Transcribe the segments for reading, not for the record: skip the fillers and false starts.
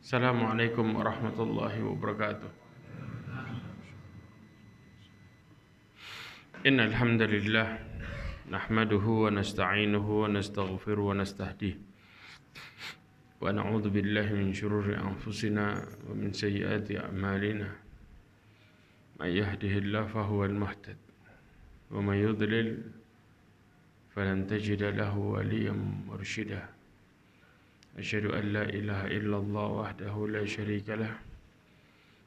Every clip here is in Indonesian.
Assalamualaikum warahmatullahi wabarakatuh. Innal hamdalillah nahmaduhu wa nasta'inuhu wa nastaghfiruhu wa nastahdihi wa na'udzu billahi min shururi anfusina wa min sayyiati a'malina. May yahdihillahu fahuwal muhtad wa may yudlil falan tajida lahu waliyyan mursyida. Asyhadu an la ilaha illallah wahdahu la syarika lah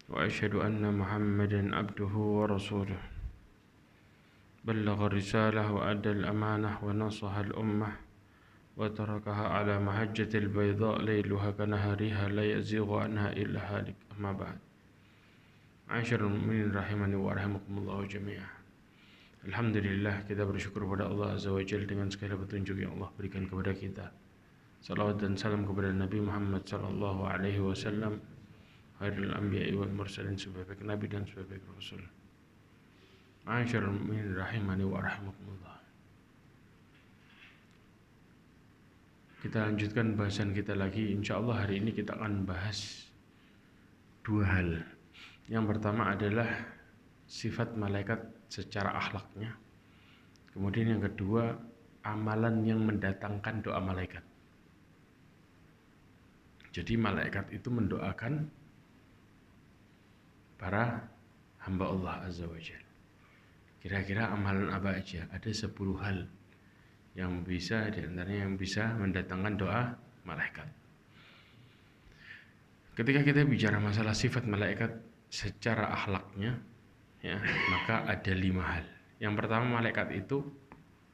wa asyhadu anna Muhammadan abduhu wa rasuluh. Ballagha risalah wa adda al-amanah wa nasaha al-ummah wa tarakaha ala mahajjatil bayda layluha kanahariha la yazighu anha illa halik. Amma ba'd. Ma'asyiral mu'minin rahimani wa rahimakumullah jami'an. Alhamdulillah, kita bersyukur kepada Allah Azza wa Jalla dengan segala petunjuk yang Allah berikan kepada kita. Salawat dan salam kepada Nabi Muhammad sallallahu alaihi wasallam, khairul anbiya'i wal mursalin, sebaik nabi dan sebaik rasul. Ma'asyiral mu'minin rahimani wa rahimakumullah. Kita lanjutkan bahasan kita lagi. Insyaallah hari ini kita akan bahas dua hal. Yang pertama adalah sifat malaikat secara akhlaknya. Kemudian yang kedua, amalan yang mendatangkan doa malaikat. Jadi malaikat itu mendoakan para hamba Allah Azza wa Jalla. Kira-kira amalan apa aja? Ada 10 hal yang bisa, diantaranya yang bisa mendatangkan doa malaikat. Ketika kita bicara masalah sifat malaikat secara akhlaknya, ya, maka ada 5 hal. Yang pertama, malaikat itu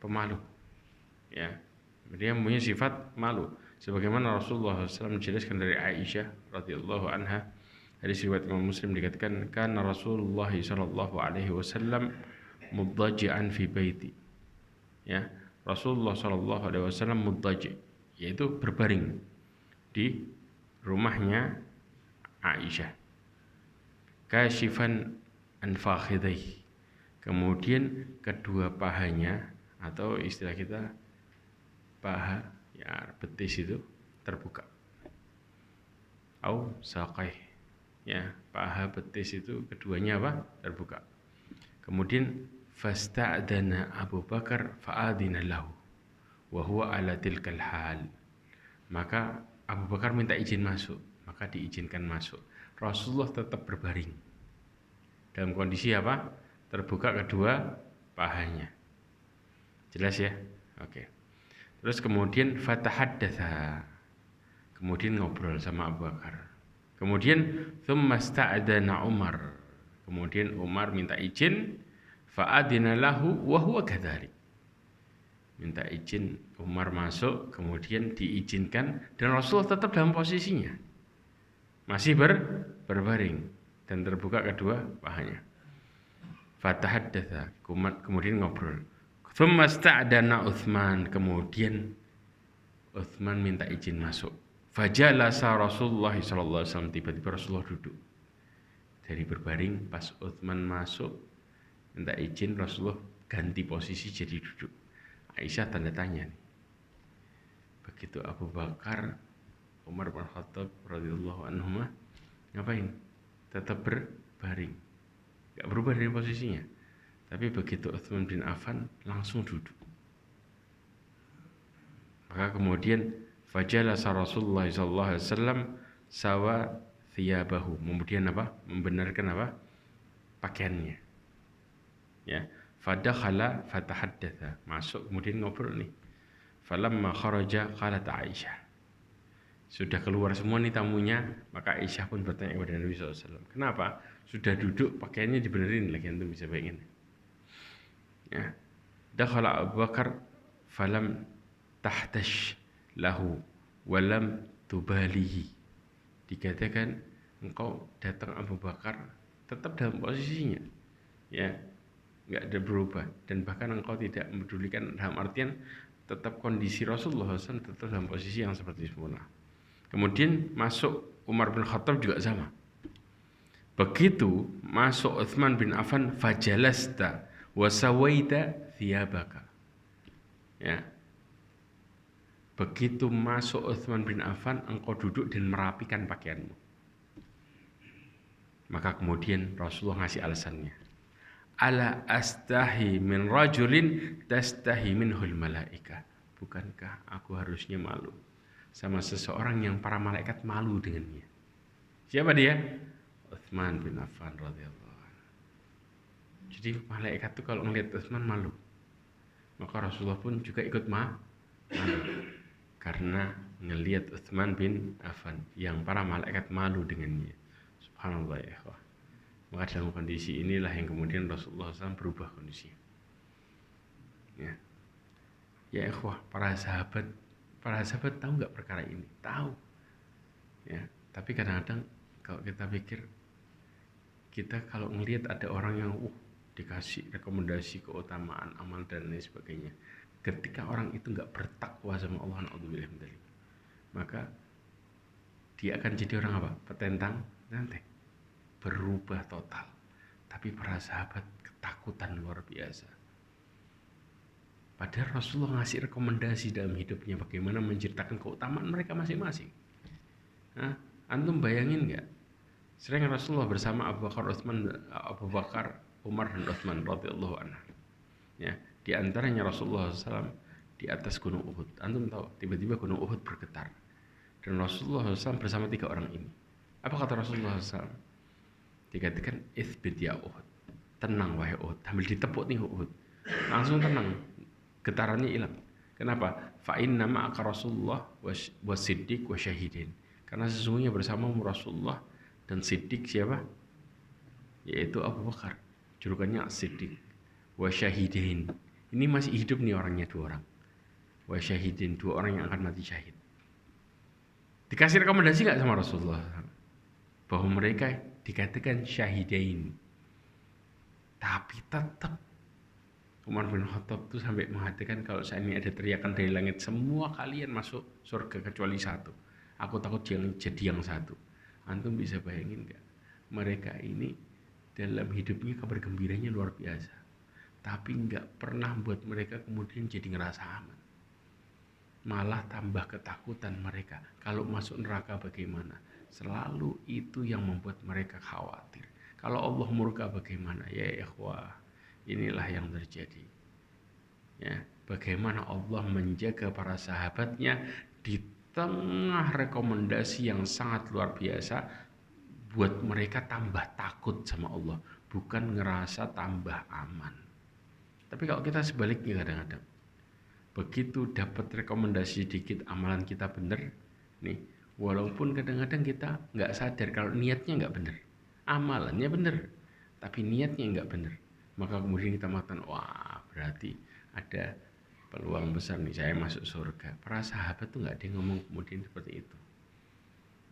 pemalu. Ya, dia mempunyai sifat malu. Sebagaimana Rasulullah SAW menjelaskan dari Aisyah radhiyallahu anha, hadis riwayat Imam Muslim, dikatakan kana Rasulullah sallallahu alaihi wasallam muddaji'an fi baiti. Ya, Rasulullah sallallahu alaihi wasallam muddaji', yaitu berbaring di rumahnya Aisyah. Kashifan an fakhidai. Kemudian kedua pahanya, atau istilah kita paha, ya, betis itu terbuka. Au saqai. Ya, paha betis itu keduanya apa? Terbuka. Kemudian fasta'dana Abu Bakar fa'adina lahu wa huwa ala tilkal hal. Maka Abu Bakar minta izin masuk, maka diizinkan masuk. Rasulullah tetap berbaring dalam kondisi apa? Terbuka kedua pahanya. Jelas ya? Oke. Terus kemudian fatahaddatsa. Kemudian ngobrol sama Abu Bakar. Kemudian tsumma sta'adana Umar. Kemudian Umar minta izin, fa'adina lahu wa huwa kadzalik. Minta izin, Umar masuk, kemudian diizinkan, dan Rasulullah tetap dalam posisinya. Masih berbaring dan terbuka kedua pahanya. Fatahaddatsa, kemudian ngobrol. Tsumma sta'dana Utsman, kemudian Utsman minta izin masuk. Fajalasa Rasulullah sallallahu alaihi wasallam, tiba-tiba Rasulullah duduk. Dari berbaring, pas Utsman masuk minta izin, Rasulullah ganti posisi jadi duduk. Aisyah tanda tanya nih. Begitu Abu Bakar, Umar bin Khattab radhiyallahu anhuma ngapain? Tetap berbaring. Enggak berubah dari posisinya. Tapi begitu Utsman bin Affan langsung duduk. Maka kemudian fajalasa Rasulullah sallallahu alaihi wasallam sawa thiyabahu. Kemudian apa? Membenarkan apa? Pakaiannya. Ya, fadakhala fatahaddatsa. Masuk kemudian ngobrol nih. Falamma kharaja qalat Aisyah. Sudah keluar semua nih tamunya, maka Aisyah pun bertanya kepada Nabi SAW. Kenapa? Sudah duduk, pakaiannya dibenerin lagi, antum bisa bayangin. Ya. Dakhala Abu Bakar falam tahtash lahu walam tubalihi. Dikatakan engkau datang Abu Bakar tetap dalam posisinya. Ya. Enggak ada berubah, dan bahkan engkau tidak mempedulikan, dalam artian tetap kondisi Rasulullah SAW tetap dalam posisi yang seperti semula. Kemudian masuk Umar bin Khattab juga sama. Begitu masuk Utsman bin Affan, fajalasta wa sawaita thiyabaka. Ya. Begitu masuk Utsman bin Affan, engkau duduk dan merapikan pakaianmu. Maka kemudian Rasulullah ngasih alasannya. Ala astahi min rajulin tastahi minhul malaika. Bukankah aku harusnya malu sama seseorang yang para malaikat malu dengannya? Siapa dia? Utsman bin Affan radhiyallahu anhu. Jadi malaikat itu kalau ngelihat Utsman malu. Maka Rasulullah pun juga ikut malu. Karena ngelihat Utsman bin Affan yang para malaikat malu dengannya. Subhanallah ya ikhwah. Maka dalam kondisi inilah yang kemudian Rasulullah SAW berubah kondisinya. Ya ikhwah, para sahabat tahu nggak perkara ini? Tahu. Ya, tapi kadang-kadang kalau kita pikir, kita kalau ngelihat ada orang yang dikasih rekomendasi keutamaan amal dan lain sebagainya, ketika orang itu nggak bertakwa sama Allah, na'udzubillah min dzalik, maka dia akan jadi orang apa? Petentang, nanti berubah total. Tapi para sahabat ketakutan luar biasa. Padahal Rasulullah ngasih rekomendasi dalam hidupnya bagaimana menceritakan keutamaan mereka masing-masing. Antum bayangin nggak? Sering Rasulullah bersama Abu Bakar, Umar dan Utsman radhiyallahu anhu. Ya, di antaranya Rasulullah SAW di atas gunung Uhud. Antum tahu, tiba-tiba gunung Uhud bergetar. Dan Rasulullah SAW bersama 3 orang ini. Apa kata Rasulullah SAW? Dikatakan, "Itsbit ya Uhud." Tenang wahai Uhud. Sambil ditepuk nih Uhud. Langsung tenang. Getarannya hilang. Kenapa? Fa inna ma'aka Rasulullah wasiddiq wasyahidin. Karena sesungguhnya bersamamu Rasulullah dan Siddiq siapa? Yaitu Abu Bakar. Julukannya Siddiq. Wasyahidin. Ini masih hidup nih orangnya 2 orang. Wasyahidin, 2 orang yang akan mati syahid. Dikasih rekomendasi nggak sama Rasulullah bahwa mereka dikatakan syahidain? Tapi tetap Umar bin Khattab itu sampai mengatakan, kalau saat ini ada teriakan dari langit, semua kalian masuk surga kecuali 1. Aku takut jangan jadi yang 1. Antum bisa bayangin nggak? Mereka ini dalam hidupnya kabar gembiranya luar biasa, tapi nggak pernah buat mereka kemudian jadi ngerasa aman. Malah tambah ketakutan mereka. Kalau masuk neraka bagaimana? Selalu itu yang membuat mereka khawatir. Kalau Allah murka bagaimana? Ya ikhwah, inilah yang terjadi. Ya, bagaimana Allah menjaga para sahabatnya di tengah rekomendasi yang sangat luar biasa, buat mereka tambah takut sama Allah, bukan ngerasa tambah aman. Tapi kalau kita sebaliknya kadang-kadang, begitu dapat rekomendasi dikit amalan kita bener nih, walaupun kadang-kadang kita nggak sadar kalau niatnya nggak bener, amalannya bener tapi niatnya nggak bener, maka kemudian kita mengatakan, wah berarti ada peluang besar nih saya masuk surga. Para sahabat tuh nggak ada yang ngomong kemudian seperti itu.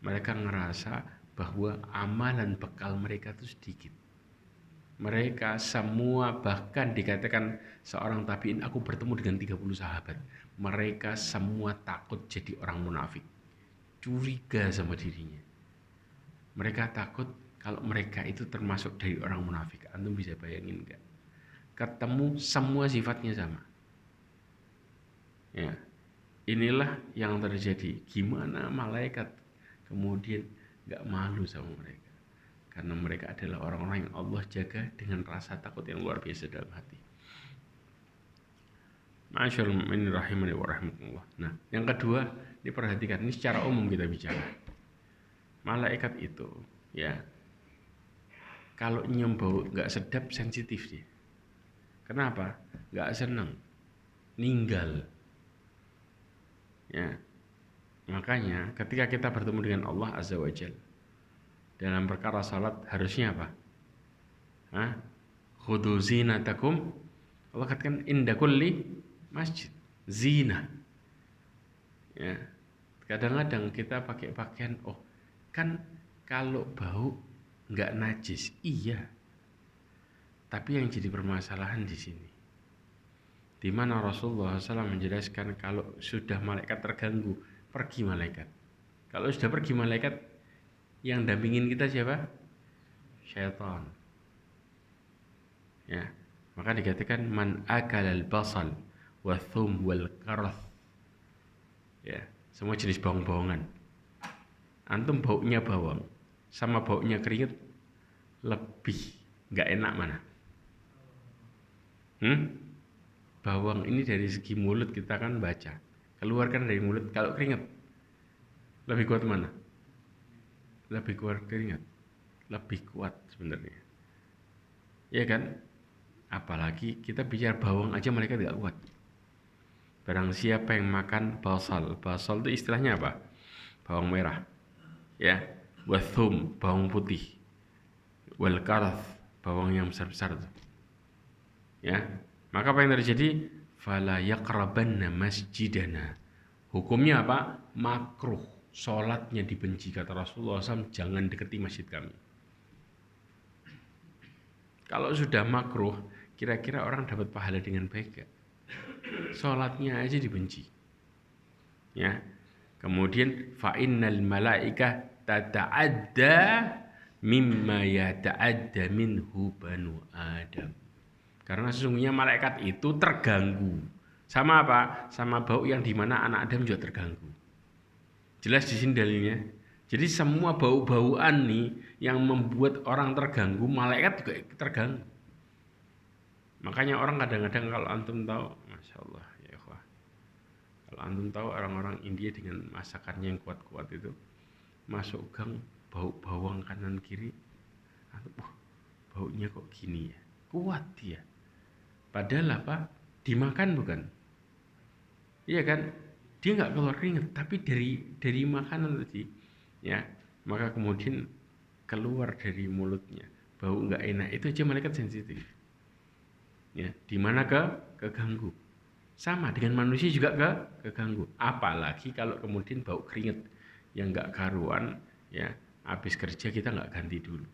Mereka ngerasa bahwa amalan bekal mereka itu sedikit. Mereka semua, bahkan dikatakan seorang tabi'in, aku bertemu dengan 30 sahabat. Mereka semua takut jadi orang munafik. Curiga sama dirinya. Mereka takut kalau mereka itu termasuk dari orang munafik. Antum bisa bayangin enggak? Ketemu semua sifatnya sama. Ya. Inilah yang terjadi. Gimana malaikat kemudian enggak malu sama mereka? Karena mereka adalah orang-orang yang Allah jaga dengan rasa takut yang luar biasa dalam hati. Ma'asyarul mu'minin rahimani wa rahmatullah. Nah, yang kedua, diperhatikan, ini secara umum kita bicara. Malaikat itu, ya, kalau nyium bau nggak sedap, sensitif dia. Kenapa? Nggak senang, ninggal. Ya, makanya ketika kita bertemu dengan Allah Azza wa Jalla, dalam perkara salat harusnya apa? Khudhu zinatakum. Allah katakan inda kulli masjid. Zina. Ya. Kadang-kadang kita pakai pakaian, kan kalau bau nggak najis. Iya. Tapi yang jadi permasalahan di sini, di mana Rasulullah SAW menjelaskan kalau sudah malaikat terganggu, pergi malaikat. Kalau sudah pergi malaikat, yang dampingin kita siapa? Syaitan. Ya, maka dikatakan man akalal basal wa thum wal karath. Ya, semua jenis bawang-bawangan. Antum baunya bawang sama baunya keringet lebih nggak enak mana? Bawang ini dari segi mulut kita kan baca, keluarkan dari mulut. Kalau keringet lebih kuat mana? Lebih kuat keringat, lebih kuat sebenarnya. Ya kan? Apalagi kita bicara bawang aja mereka tidak kuat. Barang siapa yang makan basal itu istilahnya apa? Bawang merah, ya. Wathum, bawang putih. Wal karath, bawang yang besar-besar itu. Ya. Maka apa yang terjadi? Fala yaqrabanna masjidana. Hukumnya apa? Makruh. Sholatnya dibenci, kata Rasulullah SAW, jangan deketi masjid kami. Kalau sudah makruh, kira-kira orang dapat pahala dengan baik gak? Sholatnya aja dibenci. Ya. Kemudian fa innal malaika tata'adda mimma yata'adda minhu banu Adam. Karena sesungguhnya malaikat itu terganggu. Sama apa? Sama bau yang dimana anak Adam juga terganggu. Jelas di sini dalilnya. Jadi semua bau-bauan nih yang membuat orang terganggu, malaikat juga terganggu. Makanya orang kadang-kadang kalau antum tahu, Masya Allah ya ikhwah, kalau antum tahu orang-orang India dengan masakannya yang kuat-kuat itu, masuk gang bau bawang kanan kiri, baunya kok gini ya, kuat dia. Padahal apa? Dimakan bukan? Iya kan? Dia nggak keluar keringet, tapi dari makanan tadi, ya. Maka kemudian keluar dari mulutnya bau nggak enak, itu aja malaikat sensitif. Ya, di mana keganggu. Sama dengan manusia juga keganggu. Apalagi kalau kemudian bau keringet yang nggak karuan, ya. Habis kerja kita nggak ganti dulu.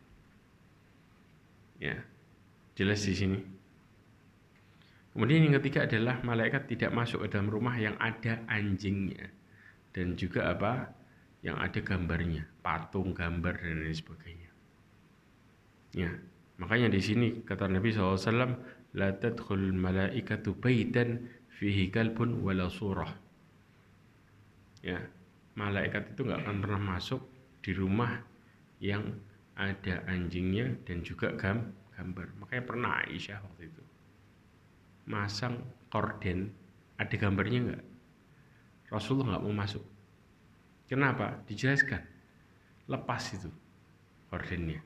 Ya, jelas di sini. Kemudian yang ketiga adalah malaikat tidak masuk ke dalam rumah yang ada anjingnya dan juga apa yang ada gambarnya, patung, gambar dan lain sebagainya. Ya, makanya di sini kata Nabi SAW, la tadkhul malaikatu baitan fihi kalbun wala surah. Ya, malaikat itu nggak akan pernah masuk di rumah yang ada anjingnya dan juga gambar. Makanya pernah Aisyah waktu itu masang korden, ada gambarnya nggak? Rasulullah nggak mau masuk. Kenapa? Dijelaskan. Lepas itu kordennya.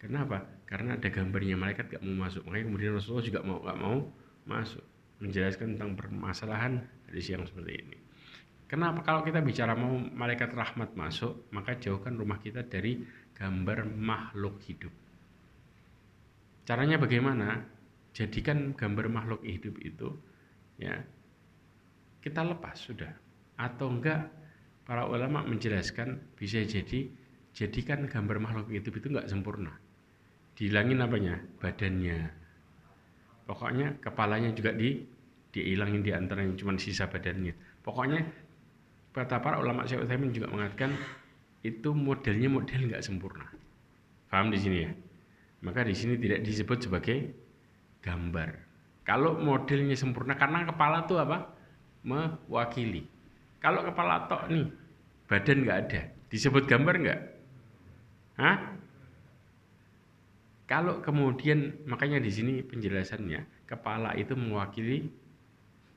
Kenapa? Karena ada gambarnya, malaikat nggak mau masuk. Makanya kemudian Rasulullah juga nggak mau masuk. Menjelaskan tentang permasalahan hadis yang seperti ini. Kenapa? Kalau kita bicara mau malaikat rahmat masuk, maka jauhkan rumah kita dari gambar makhluk hidup. Caranya bagaimana? Jadikan gambar makhluk hidup itu, ya, kita lepas sudah. Atau enggak, para ulama menjelaskan bisa jadi jadikan gambar makhluk hidup itu enggak sempurna. Dihilangin apanya? Badannya. Pokoknya kepalanya juga dihilangin di antara yang cuma sisa badannya. Pokoknya kata para ulama, Syekh Utsaimin juga mengatakan itu modelnya model enggak sempurna. Paham di sini ya? Maka di sini tidak disebut sebagai gambar. Kalau modelnya sempurna, karena kepala itu apa? Mewakili. Kalau kepala tok nih, badan nggak ada, disebut gambar nggak? Hah? Kalau kemudian, makanya di sini penjelasannya, kepala itu mewakili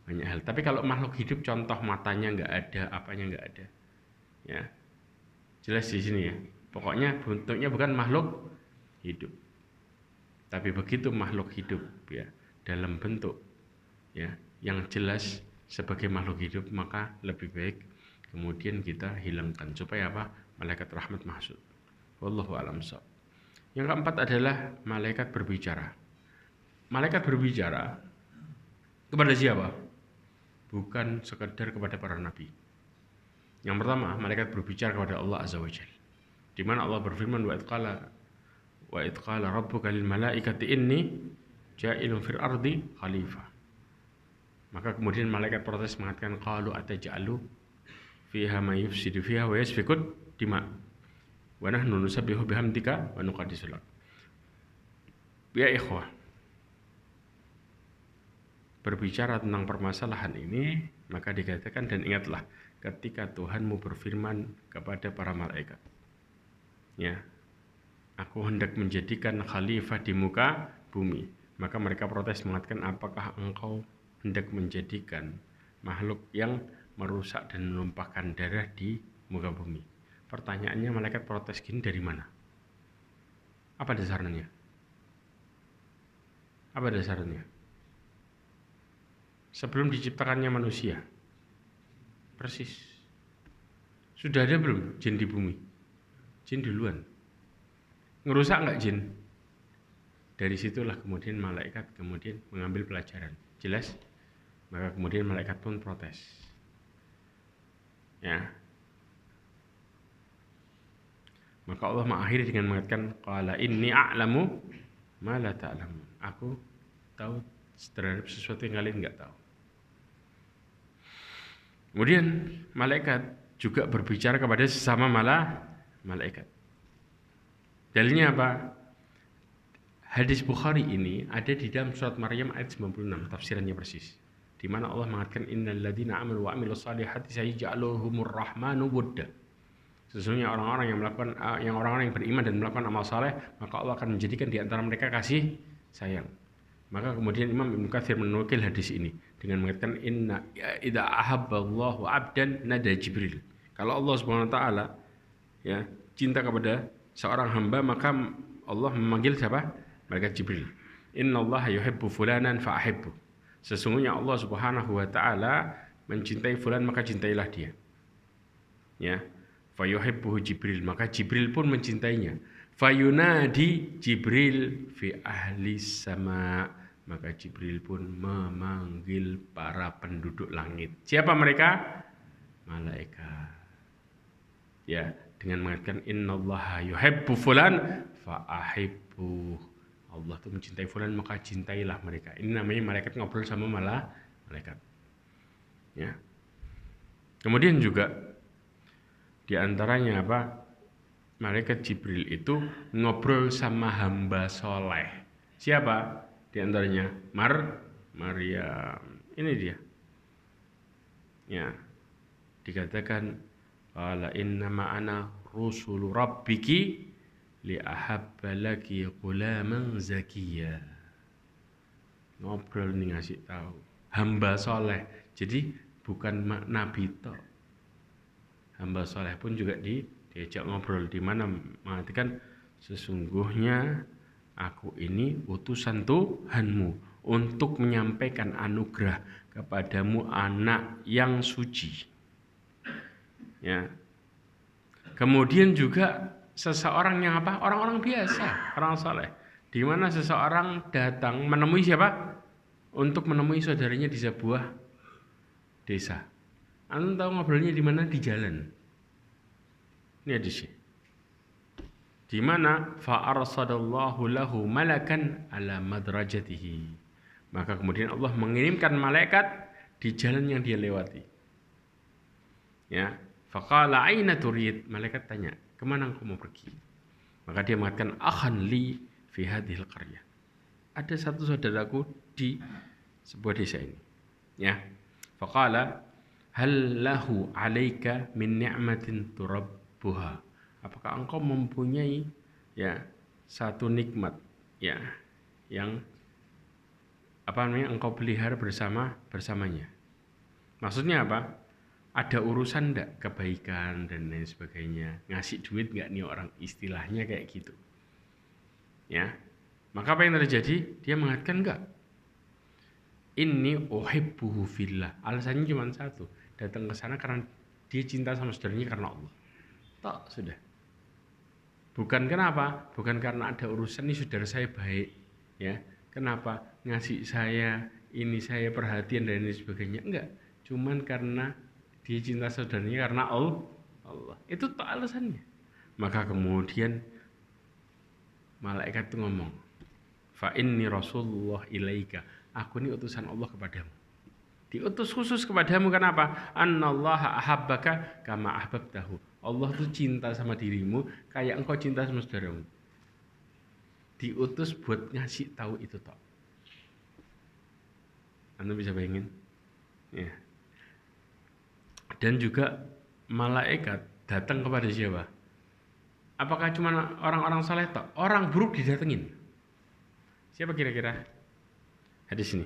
banyak hal. Tapi kalau makhluk hidup, contoh matanya nggak ada, apanya nggak ada, ya jelas di sini ya. Pokoknya bentuknya bukan makhluk hidup. Tapi begitu makhluk hidup ya dalam bentuk ya yang jelas sebagai makhluk hidup, maka lebih baik kemudian kita hilangkan supaya apa? Malaikat rahmat masuk. Wallahu a'lam bishawab. Yang keempat adalah malaikat berbicara. Malaikat berbicara kepada siapa? Bukan sekedar kepada para nabi. Yang pertama, malaikat berbicara kepada Allah Azza wa Jalla. Di mana Allah berfirman, wa idh qala rabbuka lil malaikati inni ja'ilun fil ardi khalifah. Maka kemudian malaikat protes mengatakan, qalu ataj'alu fiha ma yufsidu fiha wa yasfiku dima wa nahnu nusabbihu bihamdika wa nuqaddisu lak. Ya ikhwah, berbicara tentang permasalahan ini, maka dikatakan, dan ingatlah ketika Tuhanmu berfirman kepada para malaikat, ya, aku hendak menjadikan khalifah di muka bumi. Maka mereka protes mengatakan, apakah engkau hendak menjadikan makhluk yang merusak dan menumpahkan darah di muka bumi? Pertanyaannya, malaikat protes gini dari mana? Apa dasarnya? Apa dasarnya? Sebelum diciptakannya manusia, persis. Sudah ada belum jin di bumi? Jin duluan. Ngerusak nggak jin? Dari situlah kemudian malaikat kemudian mengambil pelajaran. Jelas? Maka kemudian malaikat pun protes. Ya. Maka Allah mengakhiri dengan mengatakan, qala inni a'lamu ma la ta'lamun. Aku tahu terhadap sesuatu yang kalian enggak tahu. Kemudian malaikat juga berbicara kepada sesama malaikat. Dalilnya apa? Hadis Bukhari ini ada di dalam surat Maryam ayat 96, tafsirannya persis. Di mana Allah mengatakan, innal ladzina amanu wa amilus solihati sayaj'aluhumur rahmanu wudda. Sesungguhnya orang-orang yang beriman dan melakukan amal saleh, maka Allah akan menjadikan di antara mereka kasih sayang. Maka kemudian Imam Ibnu Katsir menukil hadis ini dengan mengatakan, inna idza ahabballahu 'abdan nada Jibril. Kalau Allah Subhanahu wa taala ya cinta kepada seorang hamba, maka Allah memanggil siapa? Malaikat Jibril. Innallaha yuhibbu fulanan fa'ahibbu. Sesungguhnya Allah Subhanahu wa taala mencintai fulan, maka cintailah dia. Ya. Fayuhibbuhu Jibril, maka Jibril pun mencintainya. Fayunadi Jibril fi ahli sama, maka Jibril pun memanggil para penduduk langit. Siapa mereka? Malaikat. Ya, dengan mengatakan innallaha yuhibbu fulan fa'ahibbu. Allah itu mencintai fulan, maka cintailah mereka. Ini namanya malaikat ngobrol sama malaikat. Ya. Kemudian juga di antaranya apa? Malaikat Jibril itu ngobrol sama hamba soleh. Siapa? Di antaranya Maryam. Ini dia. Ya. Dikatakan, qala inna ma'ana rusulu rabbiki li ahabba laki ghulaman zakiyya. Ngobrol nih, ngasih tahu. Hamba soleh. Jadi bukan nabi tok. Hamba soleh pun juga diajak ngobrol, di mana mengatakan, sesungguhnya aku ini utusan Tuhanmu untuk menyampaikan anugerah kepadamu anak yang suci. Ya. Kemudian juga seseorang yang apa? Orang-orang biasa, orang soleh. Di mana seseorang datang menemui siapa? Untuk menemui saudaranya di sebuah desa. Anda tahu ngobrolnya di mana? Di jalan. Ini hadis. Di mana fa arsadallahu lahu malakan ala madrajatihi. Maka kemudian Allah mengirimkan malaikat di jalan yang dia lewati. Ya, faqala aina turid? Malaikat tanya, kemana engkau mau pergi? Maka dia mengatakan, akhan li fi hadhil qaryah. Ada satu saudaraku di sebuah desa ini. Ya. Faqala hal lahu alaika min ni'matin turabbuha. Apakah engkau mempunyai ya satu nikmat ya yang engkau pelihara bersamanya? Maksudnya apa? Ada urusan enggak, kebaikan dan lain sebagainya. Ngasih duit enggak nih orang, istilahnya kayak gitu. Ya. Maka apa yang terjadi? Dia mengatakan enggak. Inni uhibbuhu fillah. Alasannya cuma satu. Datang ke sana karena dia cinta sama saudaranya karena Allah. Tak, sudah. Bukan kenapa? Bukan karena ada urusan ini saudara saya baik, ya. Kenapa? Ngasih saya, ini saya perhatian dan lain sebagainya. Enggak. Cuman karena dia cinta saudaranya karena Allah. Itu tak alasannya. Maka kemudian malaikat itu ngomong, fa inni rasulullah ilaika. Aku ini utusan Allah kepadamu. Diutus khusus kepadamu, kenapa? Annallaha ahabbaka kama ahbabtahu. Allah itu cinta sama dirimu kayak engkau cinta sama saudaramu. Diutus buat ngasih tahu itu toh. Anda bisa bayangin? Ya. Dan juga malaikat datang kepada siapa? Apakah cuma orang-orang saleh toh? Orang buruk didatengin. Siapa kira-kira? Hadis ini.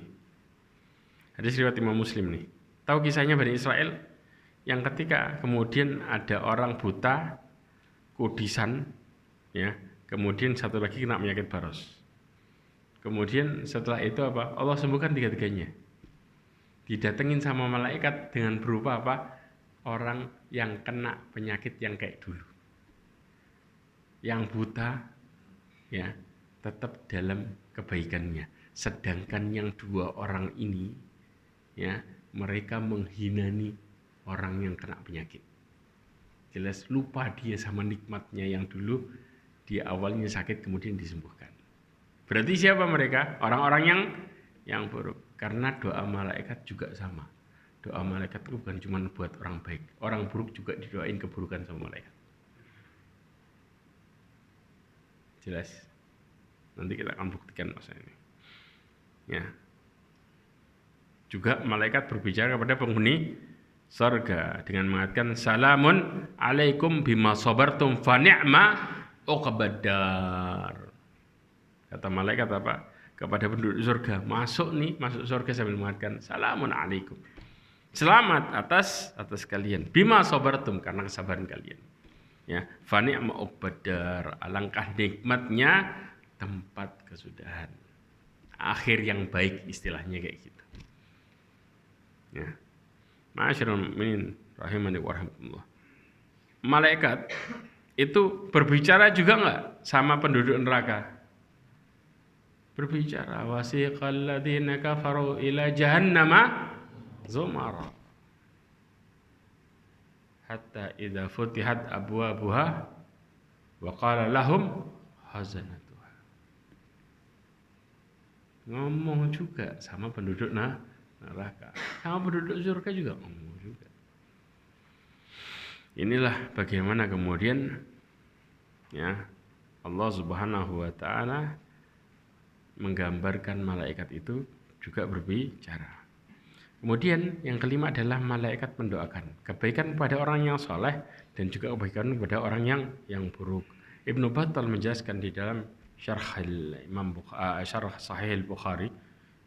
Hadis riwayat Imam Muslim nih. Tahu kisahnya Bani Israel yang ketika kemudian ada orang buta, kudisan, ya, kemudian satu lagi kena penyakit baros. Kemudian setelah itu apa? Allah sembuhkan tiga-tiganya. Didatengin sama malaikat dengan berupa apa? Orang yang kena penyakit yang kayak dulu. Yang buta, ya, tetap dalam kebaikannya. Sedangkan yang dua orang ini, ya, mereka menghinani orang yang kena penyakit. Jelas lupa dia sama nikmatnya yang dulu dia awalnya sakit kemudian disembuhkan. Berarti siapa mereka? Orang-orang yang buruk. Karena doa malaikat juga sama. Doa malaikat itu bukan cuma buat orang baik. Orang buruk juga didoain keburukan sama malaikat. Jelas. Nanti kita akan buktikan masalah ini. Ya. Juga malaikat berbicara kepada penghuni surga dengan mengatakan salamun alaikum bima sabartum fa ni'ma uqbadar. Kata malaikat apa? Kepada penduduk surga, masuk surga sambil mengatakan salamun alaikum. Selamat atas kalian. Bima sabartum, karena kesabaran kalian. Ya, fa ni'ma uqbadar, alangkah nikmatnya tempat kesudahan. Akhir yang baik istilahnya kayak gitu. Ya. Ma'asyiral mu'minin rahimani wa rahmatullah. Malaikat itu berbicara juga enggak sama penduduk neraka? Berbicara, wasiqal ladzina kafaru ila jahannama zumara hatta idza futihat abwabuha wa qala lahum khazanatuha. Ngomong juga sama penduduk neraka, sama penduduk surga juga ngomong juga. Inilah bagaimana kemudian, ya, Allah Subhanahu wa taala menggambarkan malaikat itu juga berbicara. Kemudian yang kelima adalah malaikat mendoakan kebaikan kepada orang yang soleh dan juga kebaikan kepada orang yang buruk. Ibnu Battal menjelaskan di dalam syarah Sahih Al-Bukhari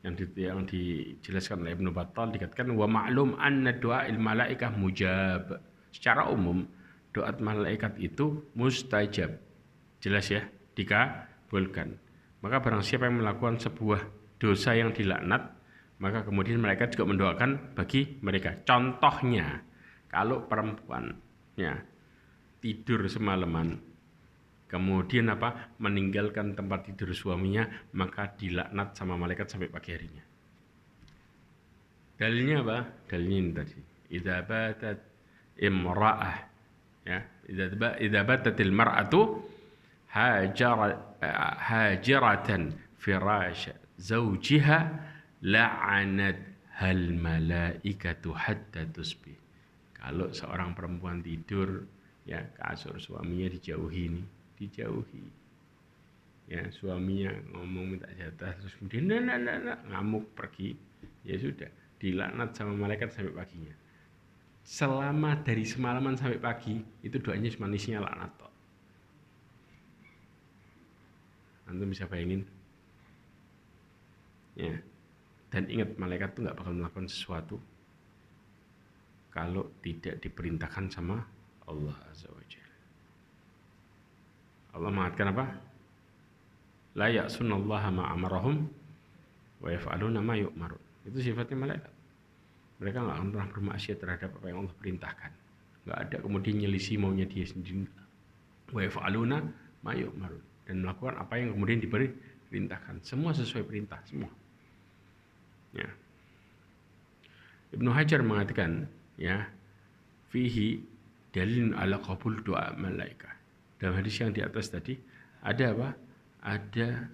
yang dijelaskan oleh Ibnu Battal, dikatakan wa ma'lum anna du'a'il malaikah mujab. Secara umum doa malaikat itu mustajab. Jelas ya, dikabulkan. Maka barang siapa yang melakukan sebuah dosa yang dilaknat, maka kemudian malaikat juga mendoakan bagi mereka. Contohnya, kalau perempuan, ya, tidur semalaman, kemudian apa? Meninggalkan tempat tidur suaminya, maka dilaknat sama malaikat sampai pagi harinya. Dalilnya apa? Dalilnya ini tadi. Idza batat imra'ah, ya, idza batatil mar'atu hajiratan firash zawjiha la'anat hal malaikatu hatta tusbih. Kalau seorang perempuan tidur, ya, kasur suaminya dijauhi. Ya, suaminya ngomong minta jatah terus kemudian ngamuk pergi, ya sudah, dilaknat sama malaikat sampai paginya. Selama dari semalaman sampai pagi itu doanya cuma isinya laknat toh. Antum bisa bayangin, ya. Dan ingat, malaikat itu nggak bakal melakukan sesuatu kalau tidak diperintahkan sama Allah Azza wa Jalla. Allah mengatakan apa? La ya'sunallaha ma amarahum wa yaf'aluna ma yu'marun. Itu sifatnya malaikat. Mereka nggak akan pernah bermaksiat terhadap apa yang Allah perintahkan. Nggak ada kemudian nyelisih maunya dia sendiri. Wa yaf'aluna ma yu'marun. Dan melakukan apa yang kemudian diperintahkan. Semua sesuai perintah, semua. Ya. Ibnu Hajar mengatakan, ya, fihi dalil ala qabul doa malaikah. Dalam hadis yang di atas tadi ada apa? Ada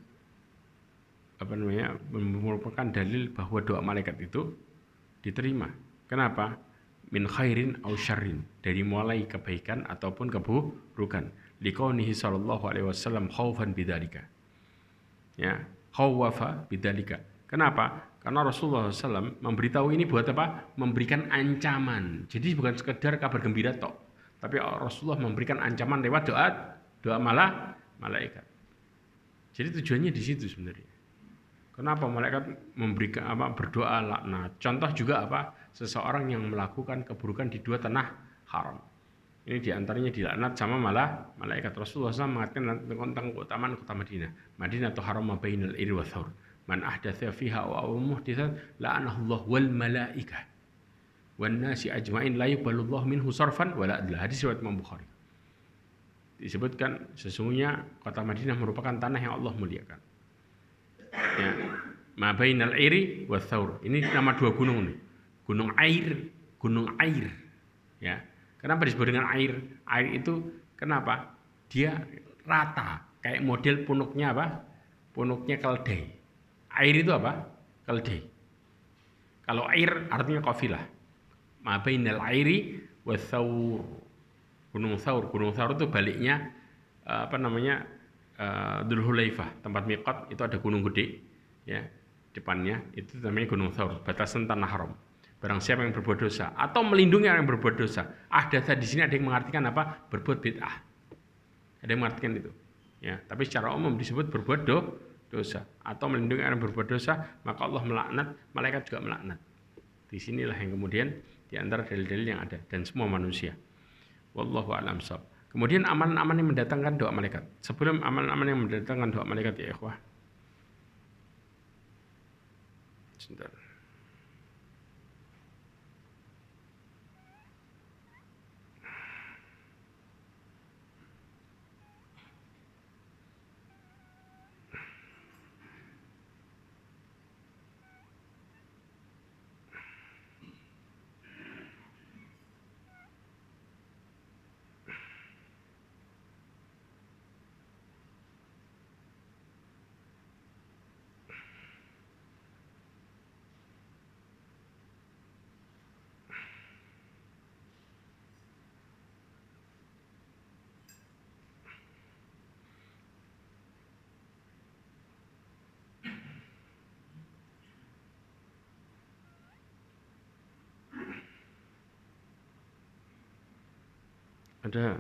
merupakan dalil bahwa doa malaikat itu diterima. Kenapa? Min khairin au syarrin, dari mulai kebaikan ataupun keburukan. Liqaunihi sallallahu alaihi wasallam khaufan bidzalika. Ya, khawwafa bidzalika. Kenapa? Karena Rasulullah SAW memberitahu ini buat apa? Memberikan ancaman. Jadi bukan sekedar kabar gembira tok, tapi Rasulullah memberikan ancaman lewat doa malaikat. Jadi tujuannya di situ sebenarnya. Kenapa malaikat memberikan berdoa laknat? Contoh juga seseorang yang melakukan keburukan di dua tanah haram. Ini diantaranya dilaknat sama malaikat. Rasulullah SAW mengatakan tentang keutamaan kota Madinah. Madinah atau haram bainal iri wa thawr. Man ahdatha fiha aw muhditsan la'anahu Allah wal malaikah. Wan nasi ajmain la yuqbalullahu minhu sarfan wala adla. Hadis riwayat Imam Bukhari. Disebutkan sesungguhnya kota Madinah merupakan tanah yang Allah muliakan. Ya. Ma bainal iri wa thawr. Ini nama dua gunung nih. Gunung air. Ya. Kenapa disebut dengan air? Air itu kenapa? Dia rata, kayak model punuknya Punuknya keledai. Air itu keledai. Kalau air artinya kafilah. Ma bainal airi wa thawr. Gunung Thawr itu baliknya Dzul Hulaifah, tempat miqat itu ada gunung gede, ya. Depannya itu namanya Gunung Thawr, batasan tanah haram. Barang siapa yang berbuat dosa atau melindungi orang yang berbuat dosa. Ahdatsa di sini ada yang mengartikan berbuat bid'ah. Ada yang mengartikan itu. Ya, tapi secara umum disebut berbuat dosa atau melindungi orang yang berbuat dosa, maka Allah melaknat, malaikat juga melaknat. Di sinilah yang kemudian di antara dalil-dalil yang ada dan semua manusia. Wallahu a'lam shawab. Kemudian amalan-amalan yang mendatangkan doa malaikat. Sebelum amalan-amalan yang mendatangkan doa malaikat ya ikhwah. Sebentar. Ada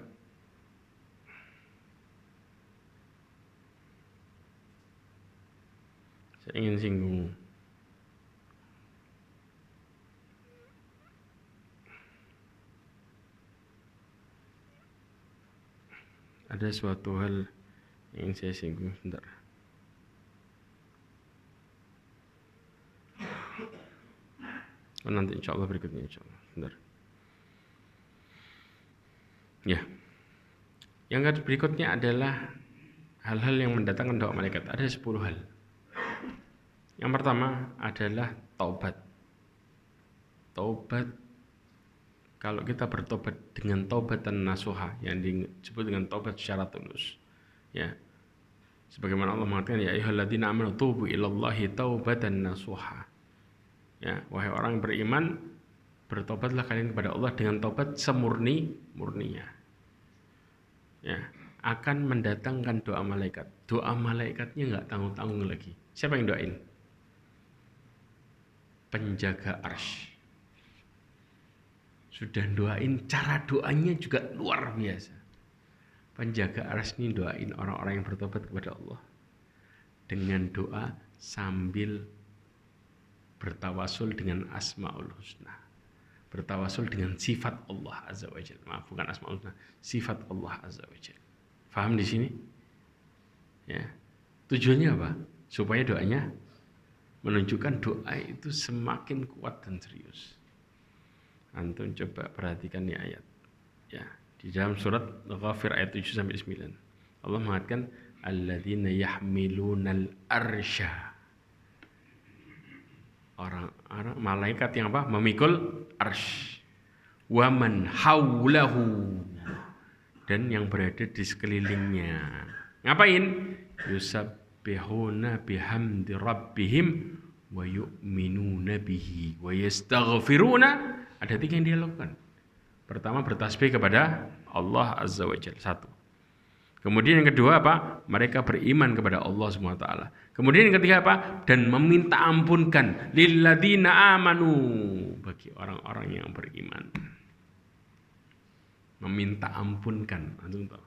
saya ingin singgung ada suatu hal yang ingin saya singgung sebentar. Nanti insya Allah berikutnya insya Allah. Sebentar. Ya. Yang berikutnya adalah hal-hal yang mendatangkan doa malaikat. Ada 10 hal. Yang pertama adalah taubat. Taubat, kalau kita bertobat dengan taubatan nasuha, yang disebut dengan taubat secara tulus, ya. Sebagaimana Allah mengatakan, ya ayyuhalladzina amanu tubu ilallahi taubatan nasuha. Ya, wahai orang yang beriman, bertobatlah kalian kepada Allah dengan taubat semurni-murninya. Ya, akan mendatangkan doa malaikat. Doa malaikatnya nggak tanggung-tanggung lagi. Siapa yang doain? Penjaga arsy. Sudah doain, cara doanya juga luar biasa. Penjaga arsy ini doain orang-orang yang bertobat kepada Allah dengan doa sambil bertawasul dengan asmaul husna. Bertawasul dengan sifat Allah azza wa jalla. Maaf, bukan asmaul husna, sifat Allah azza wa jalla. Faham di sini? Ya. Tujuannya apa? Supaya doanya menunjukkan doa itu semakin kuat dan serius. Antum coba perhatikan nih ayat. Ya, di dalam surat Ghafir ayat 7 sampai 9. Allah mengatakan alladzina yahmilunal arsya. Orang malaikat yang memikul arsy. Wa man haulahu, dan yang berada di sekelilingnya. Ngapain? Yusabbihuna bihamdi rabbihim wa yu'minuna bihi wa yastaghfiruna. Ada 3 yang dia lakukan. Pertama, bertasbih kepada Allah azza wa jalla. 1. Kemudian yang kedua apa? Mereka beriman kepada Allah Subhanahu wa taala. Kemudian yang ketiga apa? Dan meminta ampunkan lilladzina amanu, bagi orang-orang yang beriman. Meminta ampunkan. Antum tahu.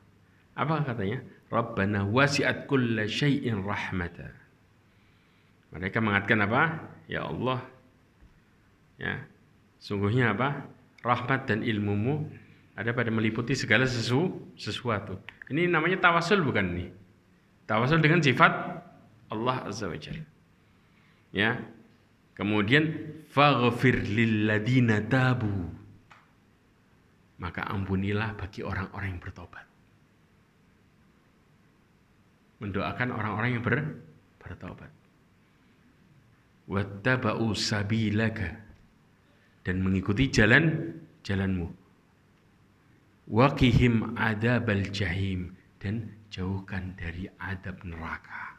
Apa katanya? Rabbana wasi'at kulla syai'in rahmata. Mereka mengatakan apa? Ya Allah, ya, sungguhnya apa? Rahmat dan ilmumu ada pada meliputi segala sesuatu. Ini namanya tawasul bukan nih? Tawasul dengan sifat Allah Azza wa Jalla. Ya. Kemudian faghfir lilladina tabu. Maka ampunilah bagi orang-orang yang bertobat. Mendoakan orang-orang yang bertobat. Wattaba'u sabilaka, dan mengikuti jalanmu. Waqihim adzabal jahim, dan jauhkan dari adab neraka.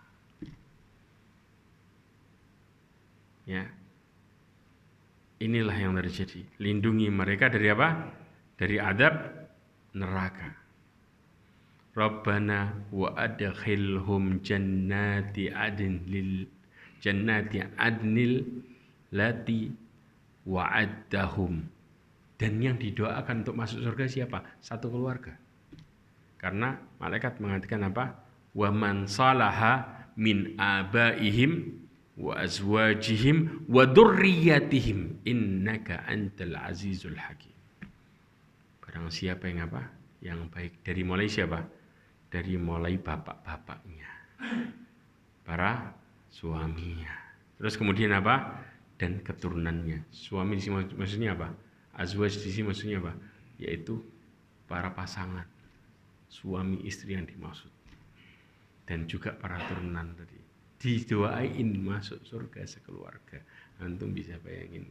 Ya. Inilah yang terjadi. Lindungi mereka dari apa? Dari adab neraka. Rabbana wa adkhilhum jannati adnil lati wa'addahum. Dan yang didoakan untuk masuk surga siapa? Satu keluarga. Karena malaikat mengatakan apa? Wa man salaha min abaihim wa azwajihim wa dzurriyyatihim innaka antal azizul hakim. Barang siapa yang apa? Yang baik. Dari mulai siapa? Dari mulai bapak-bapaknya, para suaminya. Terus kemudian apa? Dan keturunannya. Suami di sini maksudnya apa? Azwaj di sini maksudnya apa? Yaitu para pasangan, suami istri yang dimaksud. Dan juga para turunan tadi. Didoain masuk surga sekeluarga. Antum bisa bayangin.